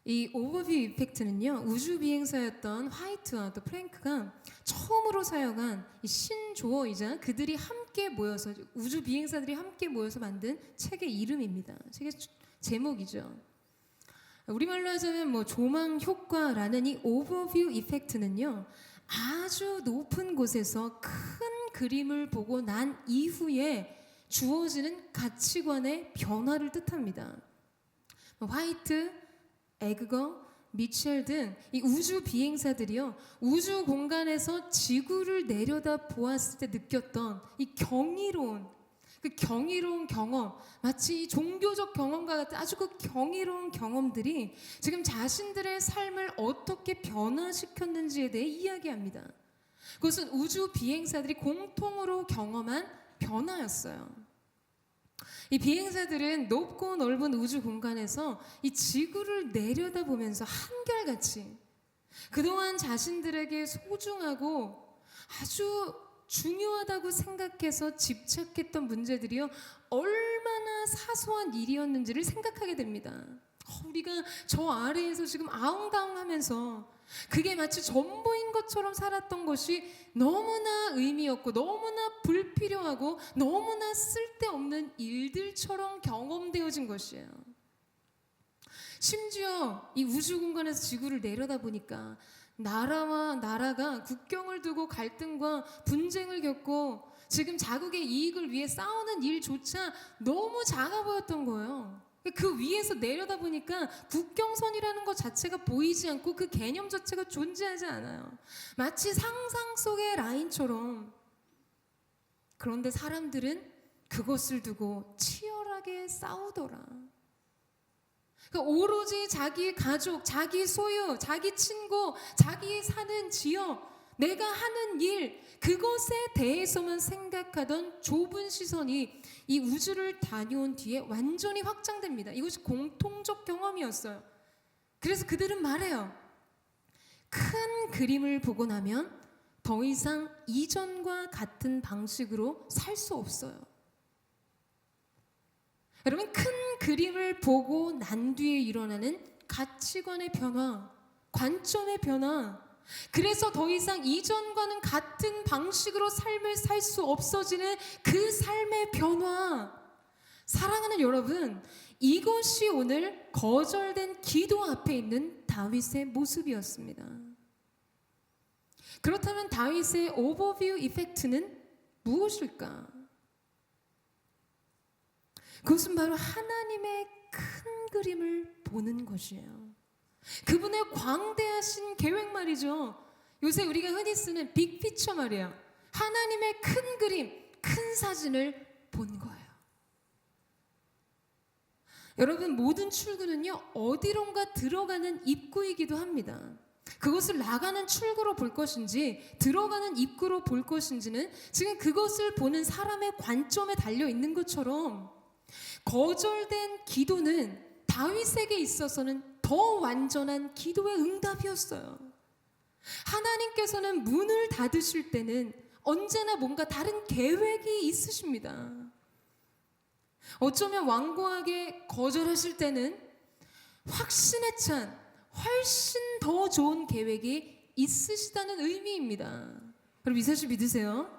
S1: 이 오버뷰 이펙트는요 우주 비행사였던 화이트와 또 프랭크가 처음으로 사용한 이 신조어이자 그들이 함께 모여서 우주 비행사들이 함께 모여서 만든 책의 이름입니다. 책의 제목이죠. 우리말로 하자면 뭐 조망 효과라는 이 오버뷰 이펙트는요 아주 높은 곳에서 큰 그림을 보고 난 이후에 주어지는 가치관의 변화를 뜻합니다. 화이트, 에그거, 미첼 등 이 우주 비행사들이요 우주 공간에서 지구를 내려다 보았을 때 느꼈던 이 경이로운 그 경이로운 경험, 마치 이 종교적 경험과 같은 아주 그 경이로운 경험들이 지금 자신들의 삶을 어떻게 변화시켰는지에 대해 이야기합니다. 그것은 우주 비행사들이 공통으로 경험한 변화였어요. 이 비행사들은 높고 넓은 우주 공간에서 이 지구를 내려다보면서 한결같이 그동안 자신들에게 소중하고 아주 중요하다고 생각해서 집착했던 문제들이요 얼마나 사소한 일이었는지를 생각하게 됩니다. 우리가 저 아래에서 지금 아웅다웅하면서 그게 마치 전부인 것처럼 살았던 것이 너무나 의미 없고 너무나 불필요하고 너무나 쓸데없는 일들처럼 경험되어진 것이에요. 심지어 이 우주 공간에서 지구를 내려다보니까 나라와 나라가 국경을 두고 갈등과 분쟁을 겪고 지금 자국의 이익을 위해 싸우는 일조차 너무 작아 보였던 거예요. 그 위에서 내려다 보니까 국경선이라는 것 자체가 보이지 않고 그 개념 자체가 존재하지 않아요. 마치 상상 속의 라인처럼. 그런데 사람들은 그것을 두고 치열하게 싸우더라. 그러니까 오로지 자기 가족, 자기 소유, 자기 친구, 자기 사는 지역, 내가 하는 일, 그것에 대해서만 생각하던 좁은 시선이 이 우주를 다녀온 뒤에 완전히 확장됩니다. 이것이 공통적 경험이었어요. 그래서 그들은 말해요. 큰 그림을 보고 나면 더 이상 이전과 같은 방식으로 살 수 없어요. 여러분, 큰 그림을 보고 난 뒤에 일어나는 가치관의 변화, 관점의 변화, 그래서 더 이상 이전과는 같은 방식으로 삶을 살 수 없어지는 그 삶의 변화. 사랑하는 여러분, 이것이 오늘 거절된 기도 앞에 있는 다윗의 모습이었습니다. 그렇다면 다윗의 오버뷰 이펙트는 무엇일까? 그것은 바로 하나님의 큰 그림을 보는 것이에요. 그분의 광대하신 계획 말이죠. 요새 우리가 흔히 쓰는 빅피처 말이에요. 하나님의 큰 그림, 큰 사진을 본 거예요. 여러분, 모든 출구는요, 어디론가 들어가는 입구이기도 합니다. 그것을 나가는 출구로 볼 것인지 들어가는 입구로 볼 것인지는 지금 그것을 보는 사람의 관점에 달려 있는 것처럼, 거절된 기도는 다윗에게 있어서는 더 완전한 기도의 응답이었어요. 하나님께서는 문을 닫으실 때는 언제나 뭔가 다른 계획이 있으십니다. 어쩌면 완고하게 거절하실 때는 확신에 찬 훨씬 더 좋은 계획이 있으시다는 의미입니다. 여러분, 이 사실 믿으세요?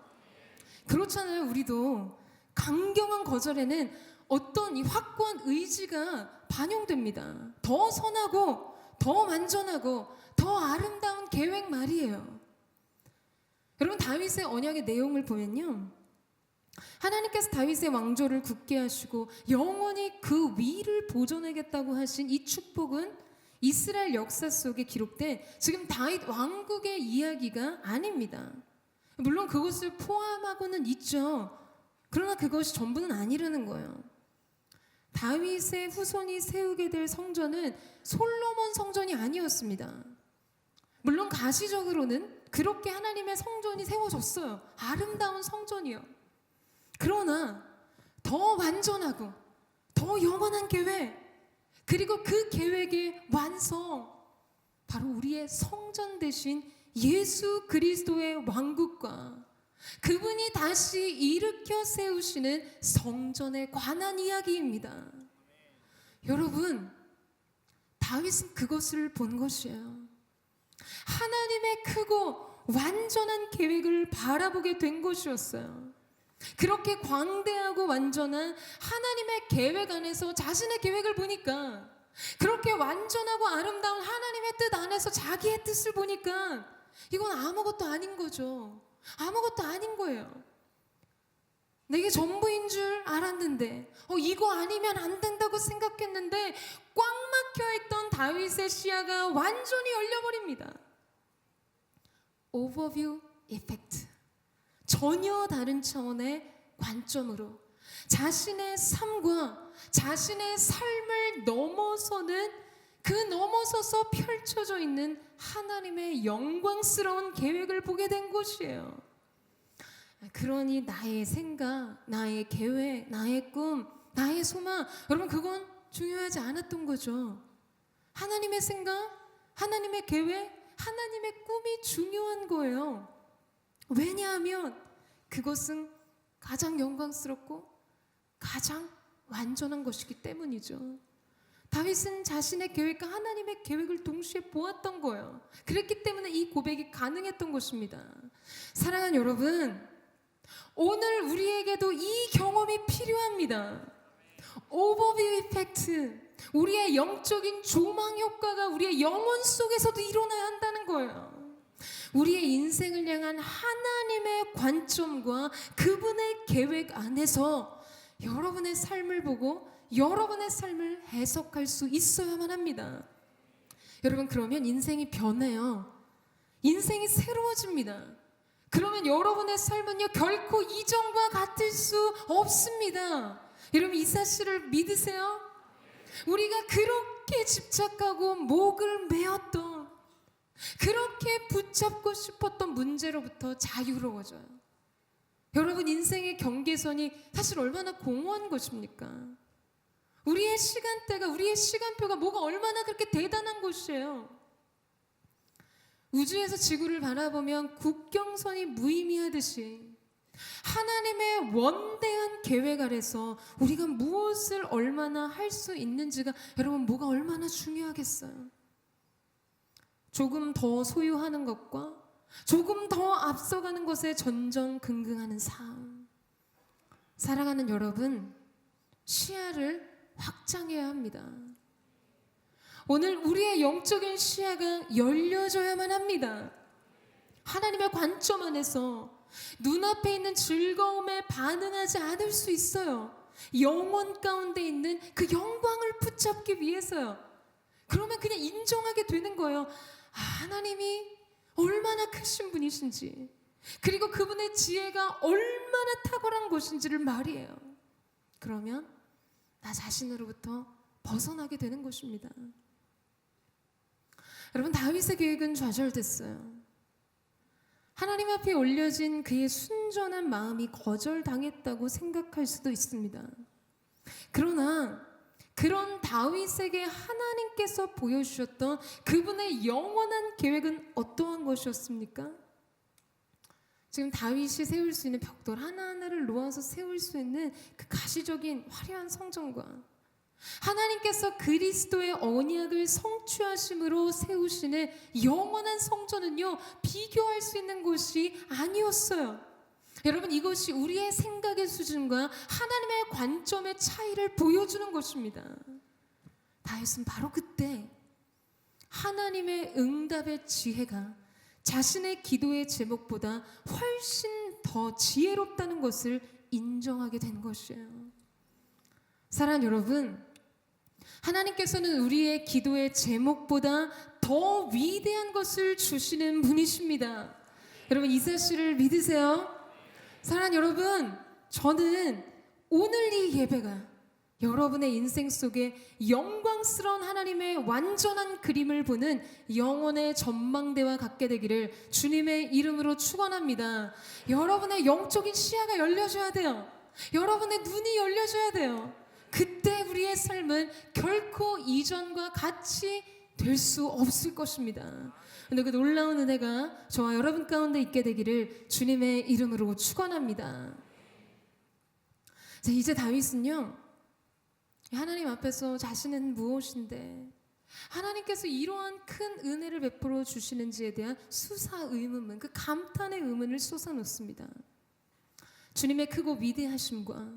S1: 그렇잖아요. 우리도 강경한 거절에는 어떤 이 확고한 의지가 반영됩니다. 더 선하고 더 완전하고 더 아름다운 계획 말이에요. 여러분, 다윗의 언약의 내용을 보면요, 하나님께서 다윗의 왕조를 굳게 하시고 영원히 그 위를 보존하겠다고 하신 이 축복은 이스라엘 역사 속에 기록된 지금 다윗 왕국의 이야기가 아닙니다. 물론 그것을 포함하고는 있죠. 그러나 그것이 전부는 아니라는 거예요. 다윗의 후손이 세우게 될 성전은 솔로몬 성전이 아니었습니다. 물론 가시적으로는 그렇게 하나님의 성전이 세워졌어요. 아름다운 성전이요. 그러나 더 완전하고 더 영원한 계획, 그리고 그 계획의 완성, 바로 우리의 성전 대신 예수 그리스도의 왕국과 그분이 다시 일으켜 세우시는 성전에 관한 이야기입니다. 여러분, 다윗은 그것을 본 것이에요. 하나님의 크고 완전한 계획을 바라보게 된 것이었어요. 그렇게 광대하고 완전한 하나님의 계획 안에서 자신의 계획을 보니까, 그렇게 완전하고 아름다운 하나님의 뜻 안에서 자기의 뜻을 보니까 이건 아무것도 아닌 거죠. 아무것도 아닌 거예요. 내게 전부인 줄 알았는데, 이거 아니면 안 된다고 생각했는데 꽉 막혀있던 다윗의 시야가 완전히 열려버립니다. 오버뷰 이펙트. 전혀 다른 차원의 관점으로 자신의 삶과 자신의 삶을 넘어서는, 그 넘어서서 펼쳐져 있는 하나님의 영광스러운 계획을 보게 된 것이에요. 그러니 나의 생각, 나의 계획, 나의 꿈, 나의 소망, 여러분, 그건 중요하지 않았던 거죠. 하나님의 생각, 하나님의 계획, 하나님의 꿈이 중요한 거예요. 왜냐하면 그것은 가장 영광스럽고 가장 완전한 것이기 때문이죠. 다윗은 자신의 계획과 하나님의 계획을 동시에 보았던 거예요. 그랬기 때문에 이 고백이 가능했던 것입니다. 사랑하는 여러분, 오늘 우리에게도 이 경험이 필요합니다. 오버뷰 이펙트, 우리의 영적인 조망 효과가 우리의 영혼 속에서도 일어나야 한다는 거예요. 우리의 인생을 향한 하나님의 관점과 그분의 계획 안에서 여러분의 삶을 보고 여러분의 삶을 해석할 수 있어야만 합니다. 여러분, 그러면 인생이 변해요. 인생이 새로워집니다. 그러면 여러분의 삶은요, 결코 이전과 같을 수 없습니다. 여러분, 이 사실을 믿으세요? 우리가 그렇게 집착하고 목을 메었던, 그렇게 붙잡고 싶었던 문제로부터 자유로워져요. 여러분, 인생의 경계선이 사실 얼마나 공허한 것입니까? 우리의 시간대가, 우리의 시간표가 뭐가 얼마나 그렇게 대단한 것이에요. 우주에서 지구를 바라보면 국경선이 무의미하듯이 하나님의 원대한 계획 아래서 우리가 무엇을 얼마나 할 수 있는지가, 여러분, 뭐가 얼마나 중요하겠어요. 조금 더 소유하는 것과 조금 더 앞서가는 것에 전전긍긍하는 삶. 사랑하는 여러분, 시야를 확장해야 합니다. 오늘 우리의 영적인 시야가 열려져야만 합니다. 하나님의 관점 안에서 눈앞에 있는 즐거움에 반응하지 않을 수 있어요. 영혼 가운데 있는 그 영광을 붙잡기 위해서요. 그러면 그냥 인정하게 되는 거예요. 하나님이 얼마나 크신 분이신지, 그리고 그분의 지혜가 얼마나 탁월한 것인지를 말이에요. 그러면 나 자신으로부터 벗어나게 되는 것입니다. 여러분, 다윗의 계획은 좌절됐어요. 하나님 앞에 올려진 그의 순전한 마음이 거절당했다고 생각할 수도 있습니다. 그러나 그런 다윗에게 하나님께서 보여주셨던 그분의 영원한 계획은 어떠한 것이었습니까? 지금 다윗이 세울 수 있는 벽돌 하나하나를 놓아서 세울 수 있는 그 가시적인 화려한 성전과 하나님께서 그리스도의 언약을 성취하심으로 세우시는 영원한 성전은요, 비교할 수 있는 곳이 아니었어요. 여러분, 이것이 우리의 생각의 수준과 하나님의 관점의 차이를 보여주는 것입니다. 다윗은 바로 그때 하나님의 응답의 지혜가 자신의 기도의 제목보다 훨씬 더 지혜롭다는 것을 인정하게 된 것이에요. 사랑하는 여러분, 하나님께서는 우리의 기도의 제목보다 더 위대한 것을 주시는 분이십니다. 여러분, 이 사실을 믿으세요? 사랑하는 여러분, 저는 오늘 이 예배가 여러분의 인생 속에 영광스러운 하나님의 완전한 그림을 보는 영혼의 전망대와 같게 되기를 주님의 이름으로 축원합니다. 여러분의 영적인 시야가 열려져야 돼요. 여러분의 눈이 열려져야 돼요. 그때 우리의 삶은 결코 이전과 같이 될 수 없을 것입니다. 근데 그 놀라운 은혜가 저와 여러분 가운데 있게 되기를 주님의 이름으로 축원합니다. 자, 이제 다윗은요, 하나님 앞에서 자신은 무엇인데 하나님께서 이러한 큰 은혜를 베풀어 주시는지에 대한 수사 의문문, 그 감탄의 의문을 쏟아놓습니다. 주님의 크고 위대하심과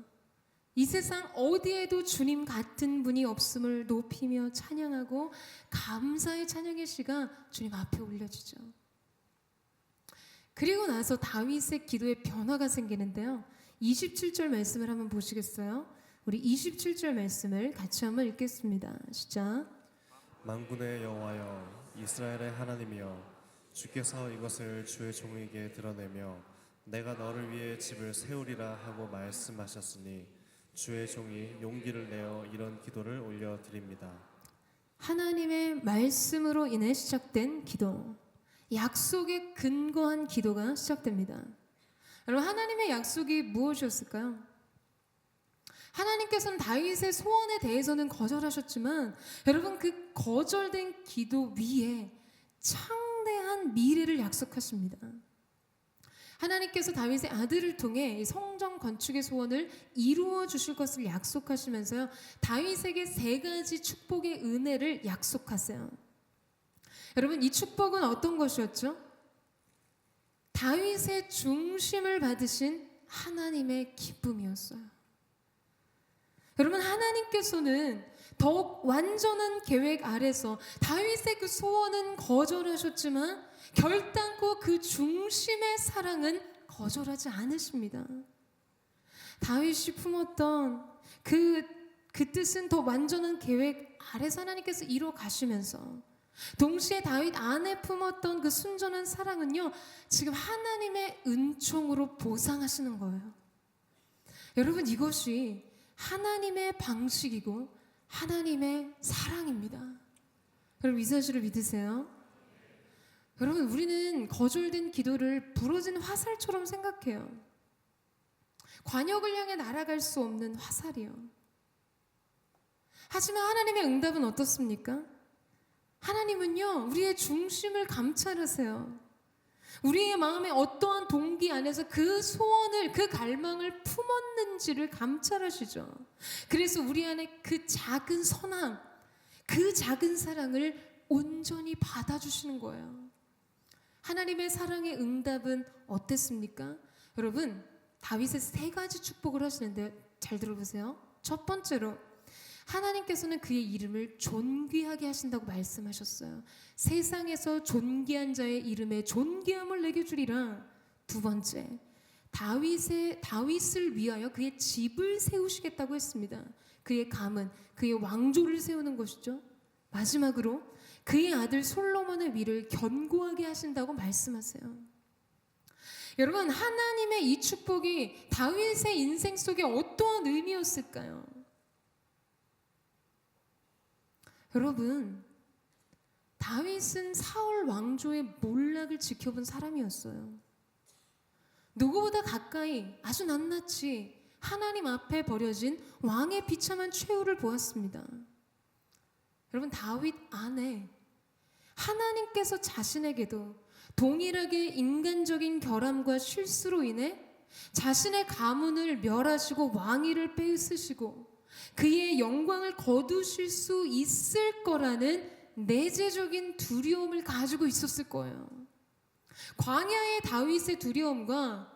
S1: 이 세상 어디에도 주님 같은 분이 없음을 높이며 찬양하고 감사의 찬양의 시가 주님 앞에 올려지죠. 그리고 나서 다윗의 기도에 변화가 생기는데요, 27절 말씀을 한번 보시겠어요? 우리 27절 말씀을 같이 한번 읽겠습니다. 시작.
S2: 만군의 여호와여, 이스라엘의 하나님이여, 주께서 이것을 주의 종에게 드러내며 내가 너를 위해 집을 세우리라 하고 말씀하셨으니 주의 종이 용기를 내어 이런 기도를 올려드립니다.
S1: 하나님의 말씀으로 인해 시작된 기도, 약속에 근거한 기도가 시작됩니다. 여러분, 하나님의 약속이 무엇이었을까요? 하나님께서는 다윗의 소원에 대해서는 거절하셨지만 여러분, 그 거절된 기도 위에 창대한 미래를 약속하십니다. 하나님께서 다윗의 아들을 통해 성전 건축의 소원을 이루어 주실 것을 약속하시면서요, 다윗에게 3가지 축복의 은혜를 약속하세요. 여러분, 이 축복은 어떤 것이었죠? 다윗의 중심을 받으신 하나님의 기쁨이었어요. 여러분, 하나님께서는 더욱 완전한 계획 아래서 다윗의 그 소원은 거절하셨지만 결단코 그 중심의 사랑은 거절하지 않으십니다. 다윗이 품었던 그 뜻은 더 완전한 계획 아래서 하나님께서 이루어 가시면서 동시에 다윗 안에 품었던 그 순전한 사랑은요, 지금 하나님의 은총으로 보상하시는 거예요. 여러분, 이것이 하나님의 방식이고 하나님의 사랑입니다. 여러분, 이 사실을 믿으세요? 여러분, 우리는 거절된 기도를 부러진 화살처럼 생각해요. 관역을 향해 날아갈 수 없는 화살이요. 하지만 하나님의 응답은 어떻습니까? 하나님은요, 우리의 중심을 감찰하세요. 우리의 마음에 어떠한 동기 안에서 그 소원을, 그 갈망을 품었는지를 감찰하시죠. 그래서 우리 안에 그 작은 선함, 그 작은 사랑을 온전히 받아주시는 거예요. 하나님의 사랑의 응답은 어땠습니까? 여러분, 다윗의 3가지 축복을 하시는데 잘 들어보세요. 첫 번째로 하나님께서는 그의 이름을 존귀하게 하신다고 말씀하셨어요. 세상에서 존귀한 자의 이름에 존귀함을 내게 주리라. 두 번째, 다윗을 위하여 그의 집을 세우시겠다고 했습니다. 그의 가문, 그의 왕조를 세우는 것이죠. 마지막으로 그의 아들 솔로몬의 위를 견고하게 하신다고 말씀하세요. 여러분, 하나님의 이 축복이 다윗의 인생 속에 어떠한 의미였을까요? 여러분, 다윗은 사울 왕조의 몰락을 지켜본 사람이었어요. 누구보다 가까이 아주 낱낱이 하나님 앞에 버려진 왕의 비참한 최후를 보았습니다. 여러분, 다윗 안에 하나님께서 자신에게도 동일하게 인간적인 결함과 실수로 인해 자신의 가문을 멸하시고 왕위를 빼앗으시고 그의 영광을 거두실 수 있을 거라는 내재적인 두려움을 가지고 있었을 거예요. 광야의 다윗의 두려움과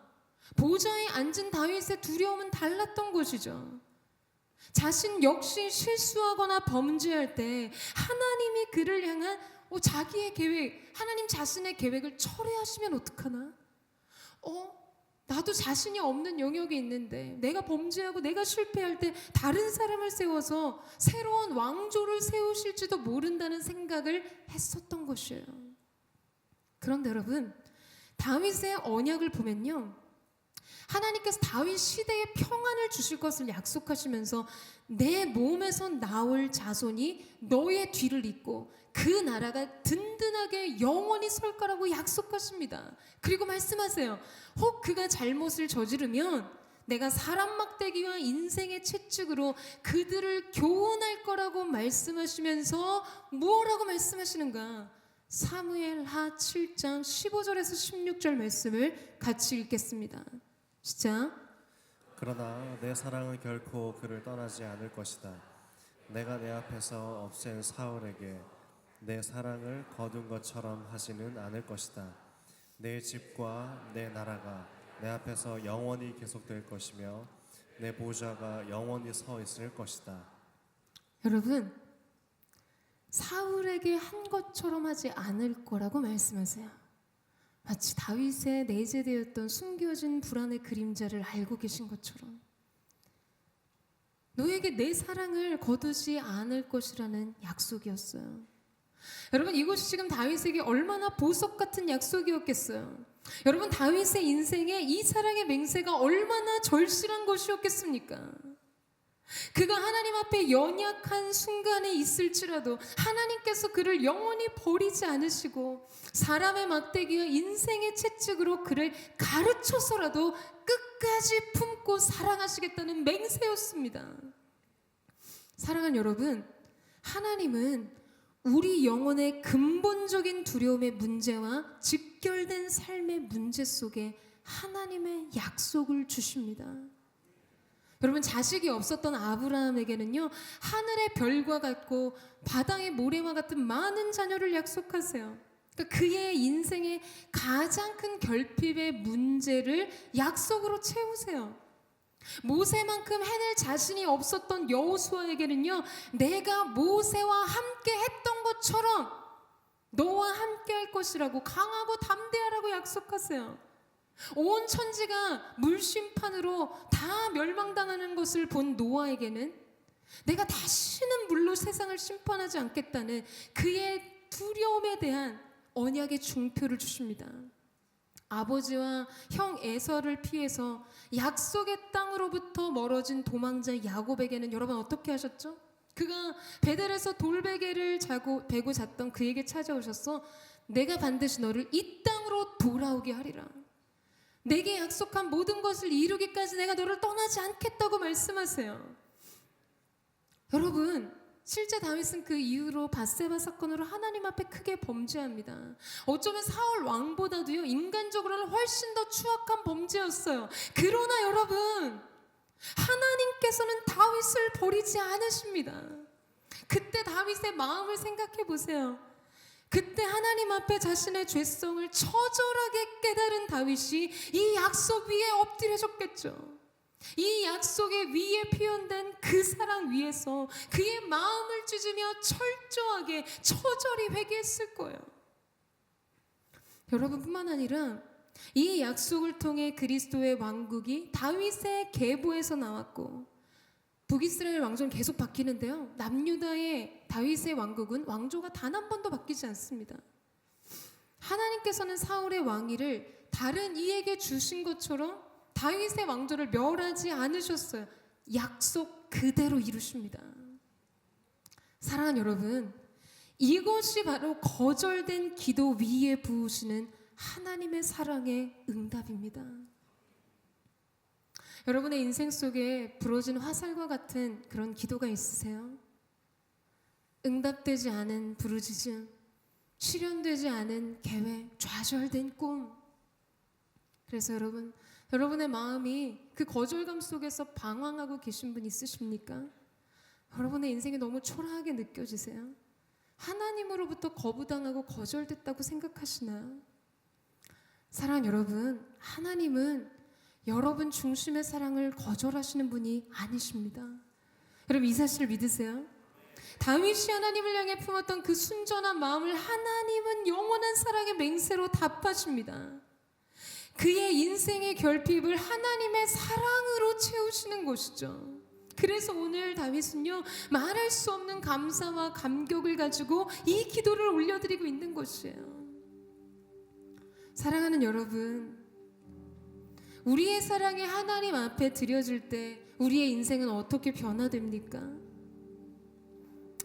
S1: 보좌에 앉은 다윗의 두려움은 달랐던 것이죠. 자신 역시 실수하거나 범죄할 때 하나님이 그를 향한 자기의 계획, 하나님 자신의 계획을 철회하시면 어떡하나? 나도 자신이 없는 영역이 있는데 내가 범죄하고 내가 실패할 때 다른 사람을 세워서 새로운 왕조를 세우실지도 모른다는 생각을 했었던 것이에요. 그런데 여러분, 다윗의 언약을 보면요, 하나님께서 다윗 시대에 평안을 주실 것을 약속하시면서 내 몸에서 나올 자손이 너의 뒤를 잇고 그 나라가 든든하게 영원히 설 거라고 약속하십니다. 그리고 말씀하세요. 혹 그가 잘못을 저지르면 내가 사람 막대기와 인생의 채찍으로 그들을 교훈할 거라고 말씀하시면서 무엇라고 말씀하시는가? 사무엘하 7장 15절에서 16절 말씀을 같이 읽겠습니다. 시작.
S2: 그러나 내 사랑은 결코 그를 떠나지 않을 것이다. 내가 내 앞에서 없앤 사울에게 내 사랑을 거둔 것처럼 하지는 않을 것이다. 내 집과 내 나라가 내 앞에서 영원히 계속될 것이며 내 보좌가 영원히 서 있을 것이다.
S1: 여러분, 사울에게 한 것처럼 하지 않을 거라고 말씀하세요. 마치 다윗의 내재되었던 숨겨진 불안의 그림자를 알고 계신 것처럼 너에게 내 사랑을 거두지 않을 것이라는 약속이었어요. 여러분, 이것이 지금 다윗에게 얼마나 보석 같은 약속이었겠어요. 여러분, 다윗의 인생에 이 사랑의 맹세가 얼마나 절실한 것이었겠습니까? 그가 하나님 앞에 연약한 순간에 있을지라도 하나님께서 그를 영원히 버리지 않으시고 사람의 막대기와 인생의 채찍으로 그를 가르쳐서라도 끝까지 품고 사랑하시겠다는 맹세였습니다. 사랑하는 여러분, 하나님은 우리 영혼의 근본적인 두려움의 문제와 직결된 삶의 문제 속에 하나님의 약속을 주십니다. 여러분, 자식이 없었던 아브라함에게는요, 하늘의 별과 같고 바다의 모래와 같은 많은 자녀를 약속하세요. 그러니까 그의 인생의 가장 큰 결핍의 문제를 약속으로 채우세요. 모세만큼 해낼 자신이 없었던 여호수아에게는요, 내가 모세와 함께 했던 것처럼 너와 함께 할 것이라고 강하고 담대하라고 약속하세요. 온 천지가 물심판으로 다 멸망당하는 것을 본 노아에게는 내가 다시는 물로 세상을 심판하지 않겠다는 그의 두려움에 대한 언약의 중표를 주십니다. 아버지와 형 에서를 피해서 약속의 땅으로부터 멀어진 도망자 야곱에게는 여러분 어떻게 하셨죠? 그가 베델에서 돌베개를 베고 잤던 그에게 찾아오셔서 내가 반드시 너를 이 땅으로 돌아오게 하리라. 내게 약속한 모든 것을 이루기까지 내가 너를 떠나지 않겠다고 말씀하세요. 여러분, 실제 다윗은 그 이후로 밧세바 사건으로 하나님 앞에 크게 범죄합니다. 어쩌면 사울 왕보다도요, 인간적으로는 훨씬 더 추악한 범죄였어요. 그러나 여러분, 하나님께서는 다윗을 버리지 않으십니다. 그때 다윗의 마음을 생각해 보세요. 그때 하나님 앞에 자신의 죄성을 처절하게 깨달은 다윗이 이 약속 위에 엎드려졌겠죠. 이 약속의 위에 표현된 그 사랑 위에서 그의 마음을 찢으며 철저하게 처절히 회개했을 거예요. 여러분뿐만 아니라 이 약속을 통해 그리스도의 왕국이 다윗의 계보에서 나왔고, 북이스라엘 왕조는 계속 바뀌는데요, 남유다의 다윗의 왕국은 왕조가 단 한 번도 바뀌지 않습니다. 하나님께서는 사울의 왕위를 다른 이에게 주신 것처럼 다윗의 왕조를 멸하지 않으셨어요. 약속 그대로 이루십니다. 사랑하는 여러분, 이것이 바로 거절된 기도 위에 부으시는 하나님의 사랑의 응답입니다. 여러분의 인생 속에 부러진 화살과 같은 그런 기도가 있으세요? 응답되지 않은 부르짖음, 실현되지 않은 계획, 좌절된 꿈. 그래서 여러분의 마음이 그 거절감 속에서 방황하고 계신 분 있으십니까? 여러분의 인생이 너무 초라하게 느껴지세요? 하나님으로부터 거부당하고 거절됐다고 생각하시나요? 사랑하는 여러분, 하나님은 여러분 중심의 사랑을 거절하시는 분이 아니십니다. 여러분, 이 사실을 믿으세요? 다윗이 하나님을 향해 품었던 그 순전한 마음을 하나님은 영원한 사랑의 맹세로 답하십니다. 그의 인생의 결핍을 하나님의 사랑으로 채우시는 것이죠. 그래서 오늘 다윗은요, 말할 수 없는 감사와 감격을 가지고 이 기도를 올려드리고 있는 것이에요. 사랑하는 여러분, 우리의 사랑이 하나님 앞에 드려질 때 우리의 인생은 어떻게 변화됩니까?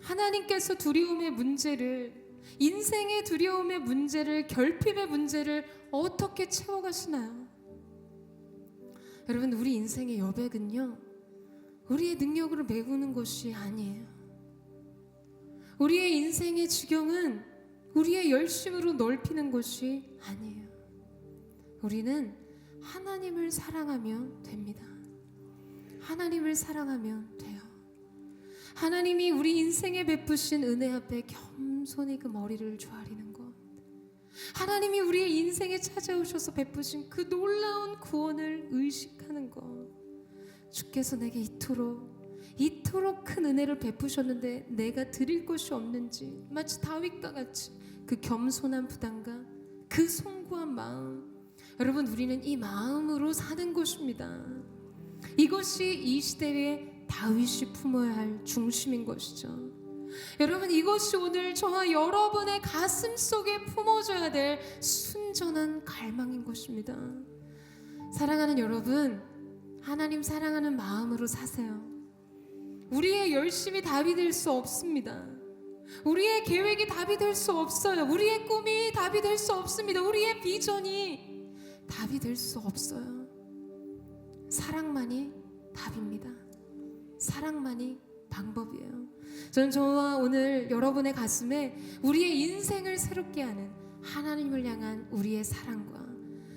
S1: 하나님께서 두려움의 문제를, 인생의 두려움의 문제를, 결핍의 문제를 어떻게 채워가시나요? 여러분, 우리 인생의 여백은요, 우리의 능력으로 메우는 것이 아니에요. 우리의 인생의 지경은 우리의 열심으로 넓히는 것이 아니에요. 우리는 하나님을 사랑하면 됩니다. 하나님을 사랑하면 돼요. 하나님이 우리 인생에 베푸신 은혜 앞에 겸손히 그 머리를 조아리는 것, 하나님이 우리의 인생에 찾아오셔서 베푸신 그 놀라운 구원을 의식하는 것, 주께서 내게 이토록 큰 은혜를 베푸셨는데 내가 드릴 것이 없는지, 마치 다윗과 같이 그 겸손한 부담감, 그 송구한 마음, 여러분, 우리는 이 마음으로 사는 것입니다. 이것이 이 시대의 다윗이 품어야 할 중심인 것이죠. 여러분, 이것이 오늘 저와 여러분의 가슴 속에 품어줘야 될 순전한 갈망인 것입니다. 사랑하는 여러분, 하나님 사랑하는 마음으로 사세요. 우리의 열심이 답이 될 수 없습니다. 우리의 계획이 답이 될 수 없어요. 우리의 꿈이 답이 될 수 없습니다. 우리의 비전이 답이 될 수 없어요. 사랑만이 답입니다. 사랑만이 방법이에요. 저는 저와 오늘 여러분의 가슴에 우리의 인생을 새롭게 하는 하나님을 향한 우리의 사랑과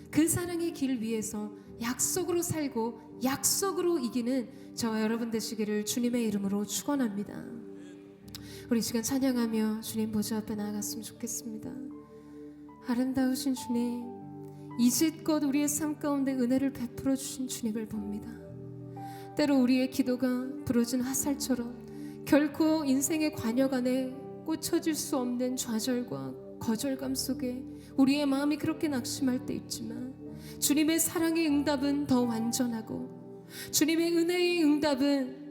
S1: 그 사랑의 길 위에서 약속으로 살고 약속으로 이기는 저와 여러분 되시기를 주님의 이름으로 축원합니다. 우리 시간 찬양하며 주님 보좌 앞에 나아갔으면 좋겠습니다. 아름다우신 주님, 이제껏 우리의 삶 가운데 은혜를 베풀어 주신 주님을 봅니다. 때로 우리의 기도가 부러진 화살처럼 결코 인생의 관역 안에 꽂혀질 수 없는 좌절과 거절감 속에 우리의 마음이 그렇게 낙심할 때 있지만, 주님의 사랑의 응답은 더 완전하고 주님의 은혜의 응답은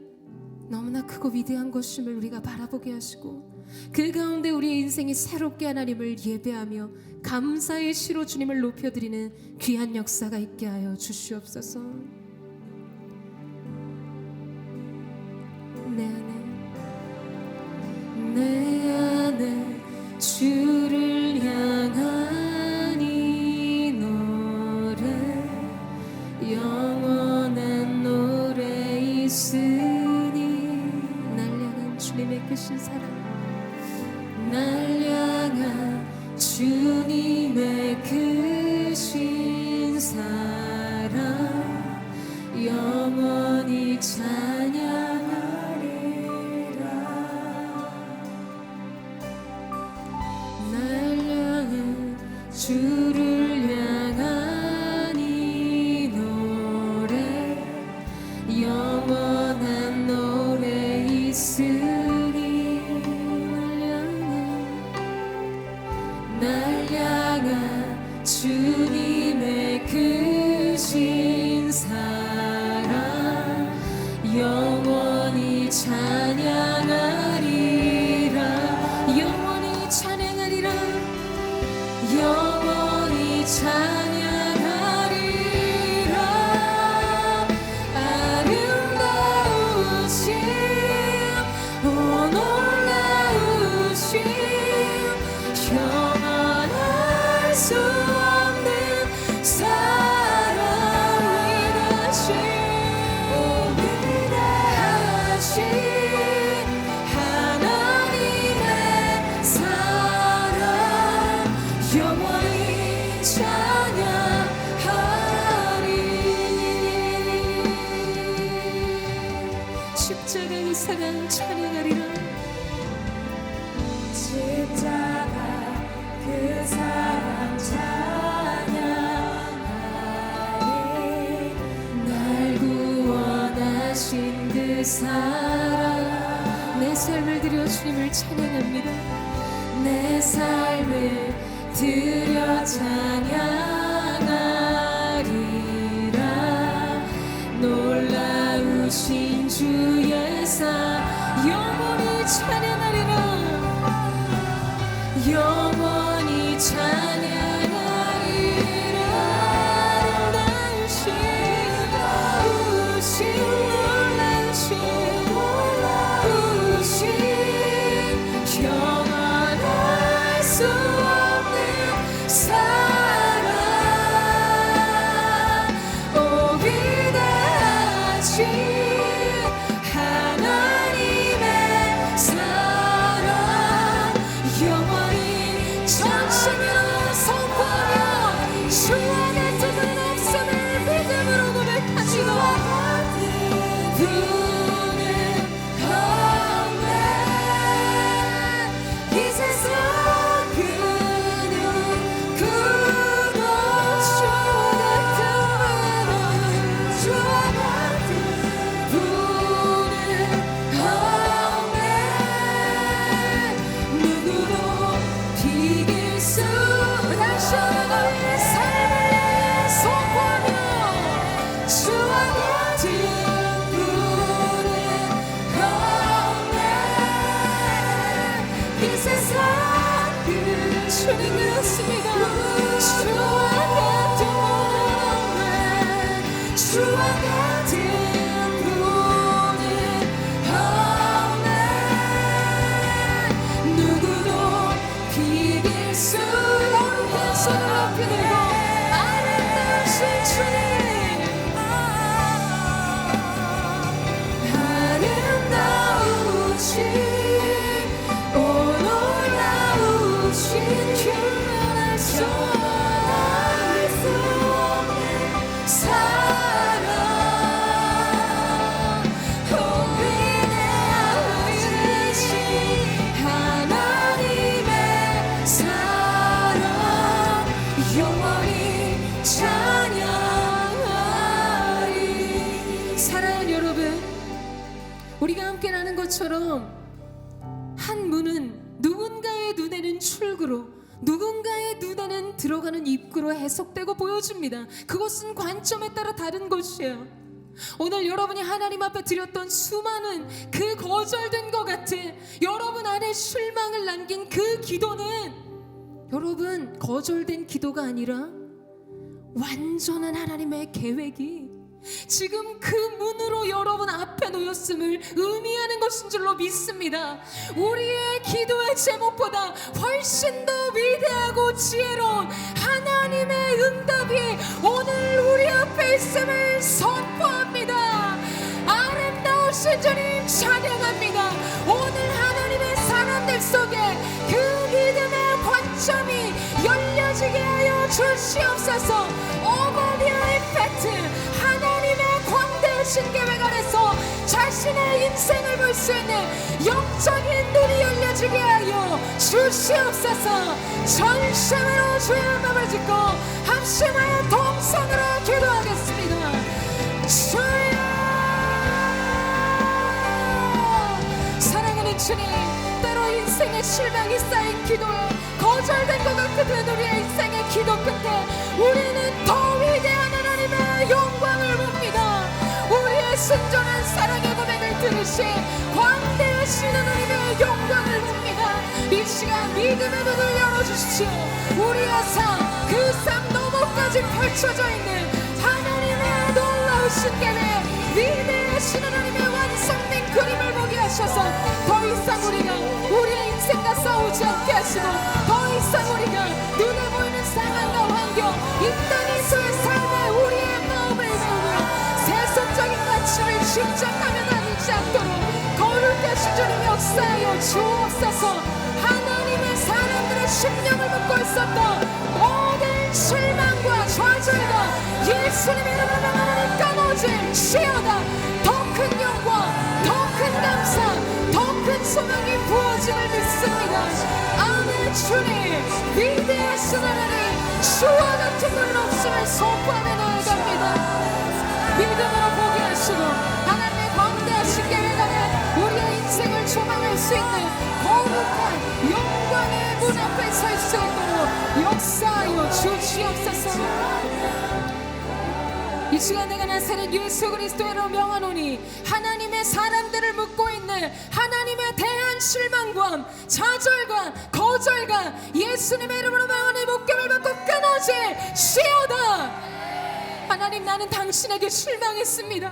S1: 너무나 크고 위대한 것임을 우리가 바라보게 하시고, 그 가운데 우리의 인생이 새롭게 하나님을 예배하며 감사의 시로 주님을 높여드리는 귀한 역사가 있게 하여 주시옵소서. 내 안에 주를 향한 이 노래, 영원한 노래 있으니, 날 향한 주님의 크신 사랑, 날 향한 주님의 크신 사랑, 영원히 찬양하리라. 날 향한 주를 향한 이 노래, 영원한 노래 있으니, 날 향한 주님의 크신 사랑, 영원히 찬양하리라. 영원히 찬양하리라. 영원히 찬양하리라. 아름다우신 오 놀라우신 형언할 수 없는 사랑, 위대하신 하나님의 사랑, 영원히 찬양하리. 십자가의 사랑 찬양하리라. 십자가 그 사랑 찬양하리. 날 구원하신 그 사랑, 내 삶을 드려 주님을 찬양합니다. 내 삶을 드려 찬양하리라. 놀라우신 주의 사랑, 영원히 찬양하리라. 영원히 찬양하리라. 아름다우신 놀라우신 영원할 수 없는 사랑, 오 위대하신 하나님의 사랑, 영원히 전심으로 선포하며 주와 같은 분 없음을 믿음으로 고백하시고, 부는 없네. 이 세상 그 누구도 주와 같은 분은 없네. 누구도 비길 수. 다시 한번 삶을 선포하며 주와 같은 분은 없네. 이 세상 그 주님 그렇습니다. 주와 같은 분은 없네. 주와 같은 분은 없네. 누구도 비길 수 없는 손을 높이 들고 아름다우신 주님, 아름다우신 오 놀라우신 규명할 수 없는 사랑, 이것처럼 한 문은 누군가의 눈에는 출구로, 누군가의 눈에는 들어가는 입구로 해석되고 보여집니다. 그것은 관점에 따라 다른 것이에요. 오늘 여러분이 하나님 앞에 드렸던 수많은 그 거절된 것 같은 여러분 안에 실망을 남긴 그 기도는 여러분 거절된 기도가 아니라 완전한 하나님의 계획이 지금 그 문으로 여러분 앞에 놓였음을 의미하는 것인 줄로 믿습니다. 우리의 기도의 제목보다 훨씬 더 위대하고 지혜로운 하나님의 응답이 오늘 우리 앞에 있음을 선포합니다. 아름다우신 주님 찬양합니다. 오늘 하나님의 사람들 속에 그 믿음의 관점이 열려지게 하여 주시옵소서. 오버디아 임팩트, 하나님의 광대하신 계획 안에서 자신의 인생을 볼 수 있는 영적인 눈이 열려지게 하여 주시옵소서. 전심으로 주의 이름을 짓고 합심하여 동성으로 기도하겠습니다. 주여, 사랑하는 주님, 때로 인생의 실망이 쌓인 기도에 거절된 것 같은 우리의 인생의 기도 끝에 우리는 더 위대한 하나님의 영광을 봅니다. 우리의 순전한 사랑의 고백을 들으신 광대하신 하나님의 영광을 봅니다. 이 시간 믿음의 눈을 열어주십시오. 우리의 삶, 그 삶 너머까지 펼쳐져 있는 하나님의 놀라우신 계획, 위대하신 하나님의 완성된 그림을 보게 하셔서 더 이상 우리가 우리의 인생과 싸우지 않게 하시고, 더 이상 우리가 눈에 보이는 상황과 환경, 이 땅에서의 삶에 우리의 마음을 세우며 세속적인 가치를 집착하며 다니지 않도록 거룩히 하신 주님 역사하여 주옵소서. 하나님의 사람들의 심령을 묻고 있었던 모든 실망과 좌절과 예수님의 이름으로 하나님 끊어질지어다. 더 큰 영광, 더 큰 감사, 더 큰 소망이 부어짐을 믿습니다. 아멘. 주님, 위대하신 하나님, 주와 같은 분 없음을 선포하며 나아갑니다. 믿음으로 보게 하시고 하나님의 광대하신 계획 안에 우리의 인생을 조망할 수 있는 거룩한 영광의 문 앞에 설 수 있도록 역사하여 주시옵소서. 이 시간 내가 나사렛 예수 그리스도로 명하노니, 하나님의 사람들을 묻고 있는 하나님의 대한 실망과 좌절과 거절과 예수님의 이름으로 명하니 목숨을 받고 끊어질지어다. 하나님, 나는 당신에게 실망했습니다.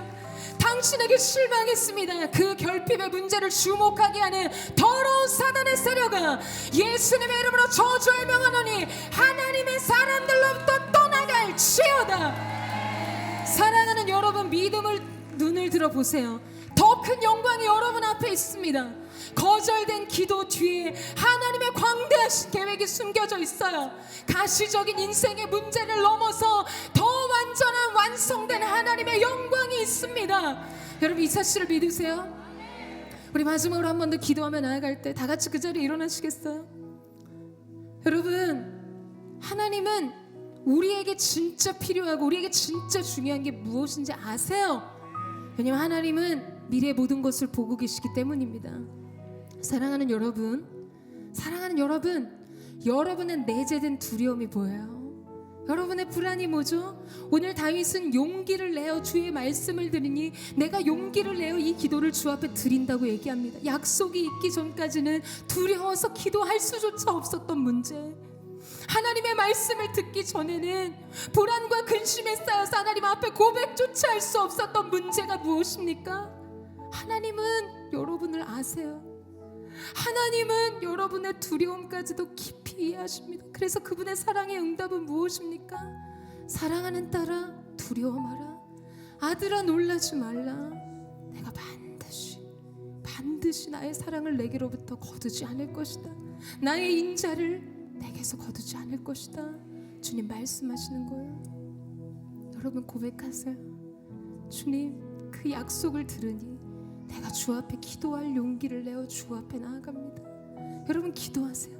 S1: 당신에게 실망했습니다. 그 결핍의 문제를 주목하게 하는 더러운 사단의 세력아, 예수님의 이름으로 저주하여 명하노니 하나님의 사람들로부터 떠나갈지어다. 사랑하는 여러분, 믿음을 눈을 들어보세요. 더 큰 영광이 여러분 앞에 있습니다. 거절된 기도 뒤에 하나님의 광대하신 계획이 숨겨져 있어요. 가시적인 인생의 문제를 넘어서 더 완전한 완성된 하나님의 영광이 있습니다. 여러분, 이 사실을 믿으세요? 우리 마지막으로 한 번 더 기도하며 나아갈 때 다 같이 그 자리에 일어나시겠어요? 여러분, 하나님은 우리에게 진짜 필요하고 우리에게 진짜 중요한 게 무엇인지 아세요. 왜냐하면 하나님은 미래의 모든 것을 보고 계시기 때문입니다. 사랑하는 여러분, 여러분의 내재된 두려움이 뭐예요? 여러분의 불안이 뭐죠? 오늘 다윗은 용기를 내어 주의 말씀을 들으니 내가 용기를 내어 이 기도를 주 앞에 드린다고 얘기합니다. 약속이 있기 전까지는 두려워서 기도할 수조차 없었던 문제, 하나님의 말씀을 듣기 전에는 불안과 근심에 쌓여서 하나님 앞에 고백조차 할 수 없었던 문제가 무엇입니까? 하나님은 여러분을 아세요. 하나님은 여러분의 두려움까지도 깊이 이해하십니다. 그래서 그분의 사랑의 응답은 무엇입니까? 사랑하는 딸아, 두려워 마라. 아들아, 놀라지 말라. 내가 반드시 나의 사랑을 내게로부터 거두지 않을 것이다. 나의 인자를 내게서 거두지 않을 것이다. 주님 말씀하시는 거예요. 여러분, 고백하세요. 주님, 그 약속을 들으니 내가 주 앞에 기도할 용기를 내어 주 앞에 나아갑니다. 여러분, 기도하세요.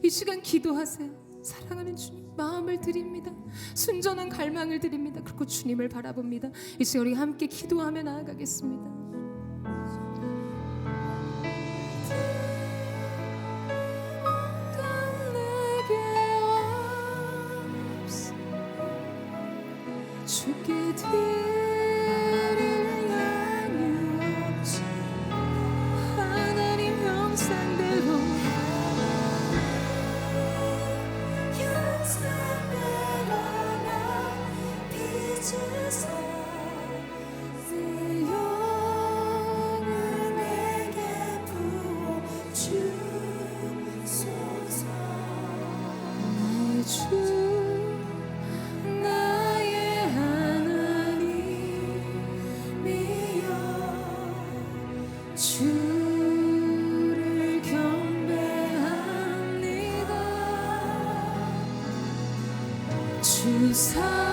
S1: 이 시간 기도하세요. 사랑하는 주님, 마음을 드립니다. 순전한 갈망을 드립니다. 그리고 주님을 바라봅니다. 이 시간 우리 함께 기도하며 나아가겠습니다. 뒤를 향해 하나님 형상대로
S3: 나 빚으사 내 영을 내게 부어주소서.
S1: 나의 주 나의 하나님이여 주를 경배합니다. 주 사랑하는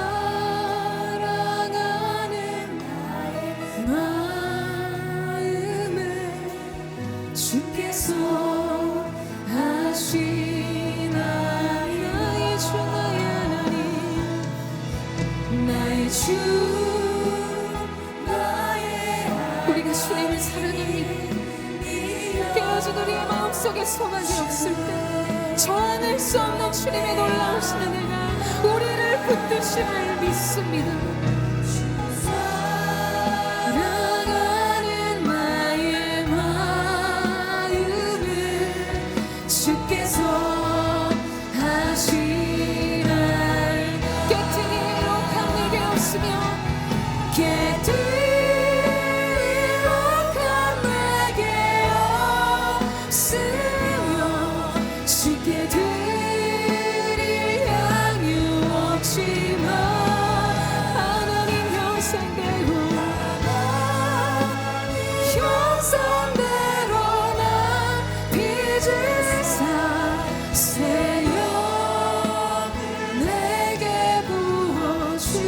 S1: 나의 마음을 주께서 하시나니 나의 주 나의 하나님 나의 주
S3: 나의
S1: 우리가 주님을 사랑합니다. 깨어진 우리의 마음속에 소망이 없을 때 저항할 수 없는 주님의 놀라우신 은혜가 우리를 붙드심을 믿습니다. 사랑하는 나의 마음을 주께서 하시나이. 깨뜨리로 감내게 없으며 깨뜨리로 감내게 없으며 주께 드릴 양육 없지만 하나님 형상대로 나 빚을 사세요. 내게 부어주소서.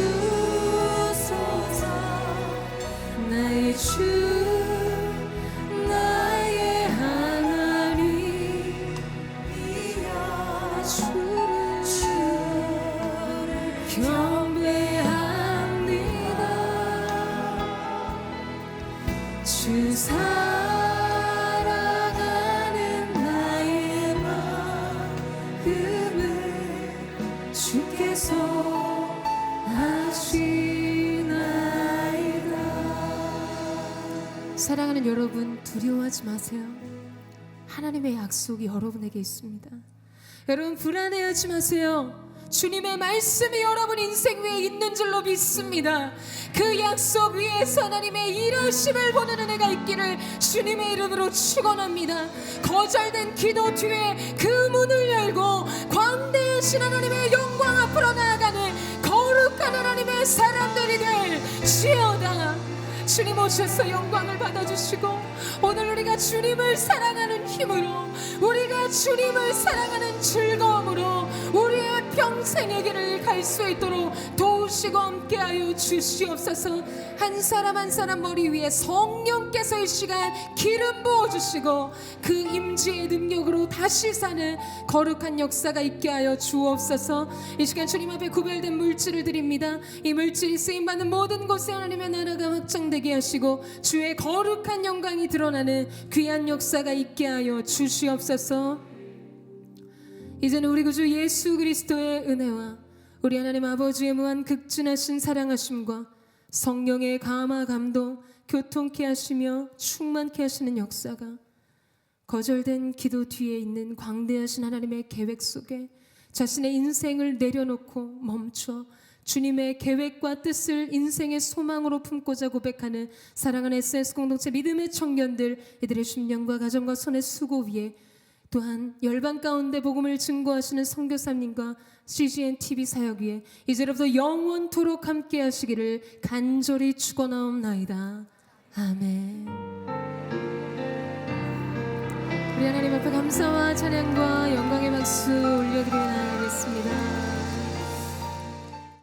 S1: 나의 주 나의 하나님이여 주를 경배합니다. 주 사랑하는 나의 마음을 주께서 하시나이다. 사랑하는 여러분, 두려워하지 마세요. 하나님의 약속이 여러분에게 있습니다. 여러분, 불안해하지 마세요. 주님의 말씀이 여러분 인생 위에 있는 줄로 믿습니다. 그 약속 위에서 하나님의 일하심을 보는 은혜가 있기를 주님의 이름으로 축원합니다. 거절된 기도 뒤에 그 문을 열고 광대하신 하나님의 영광 앞으로 나아가는 거룩한 하나님의 사람들이 될지어다. 주님 오셔서 영광을 받아주시고 오늘 우리가 주님을 사랑하는 힘으로, 우리가 주님을 사랑하는 즐거움으로 우리의 평생의 길을 갈 수 있도록 도우시고 함께하여 주시옵소서. 한 사람 한 사람 머리 위에 성령께서 이 시간 기름 부어주시고 그 임재의 능력으로 다시 사는 거룩한 역사가 있게 하여 주옵소서. 이 시간 주님 앞에 구별된 물질을 드립니다. 이 물질이 쓰임받는 모든 곳에 하나님의 나라가 확장되게 하시고 주의 거룩한 영광이 드러나는 귀한 역사가 있게 하여 주시옵소서. 이제는 우리 구주 예수 그리스도의 은혜와 우리 하나님 아버지의 무한 극진하신 사랑하심과 성령의 감화 감동 교통케 하시며 충만케 하시는 역사가 거절된 기도 뒤에 있는 광대하신 하나님의 계획 속에 자신의 인생을 내려놓고 멈춰 주님의 계획과 뜻을 인생의 소망으로 품고자 고백하는 사랑하는 SS 공동체 믿음의 청년들, 이들의 심령과 가정과 손의 수고 위에 또한 열방 가운데 복음을 증거하시는 선교사님과 CGN TV 사역 위에 이제로부터 영원토록 함께 하시기를 간절히 축원하옵나이다. 아멘. 우리 하나님 앞에 감사와 찬양과 영광의 박수 올려드리며 나아가겠습니다.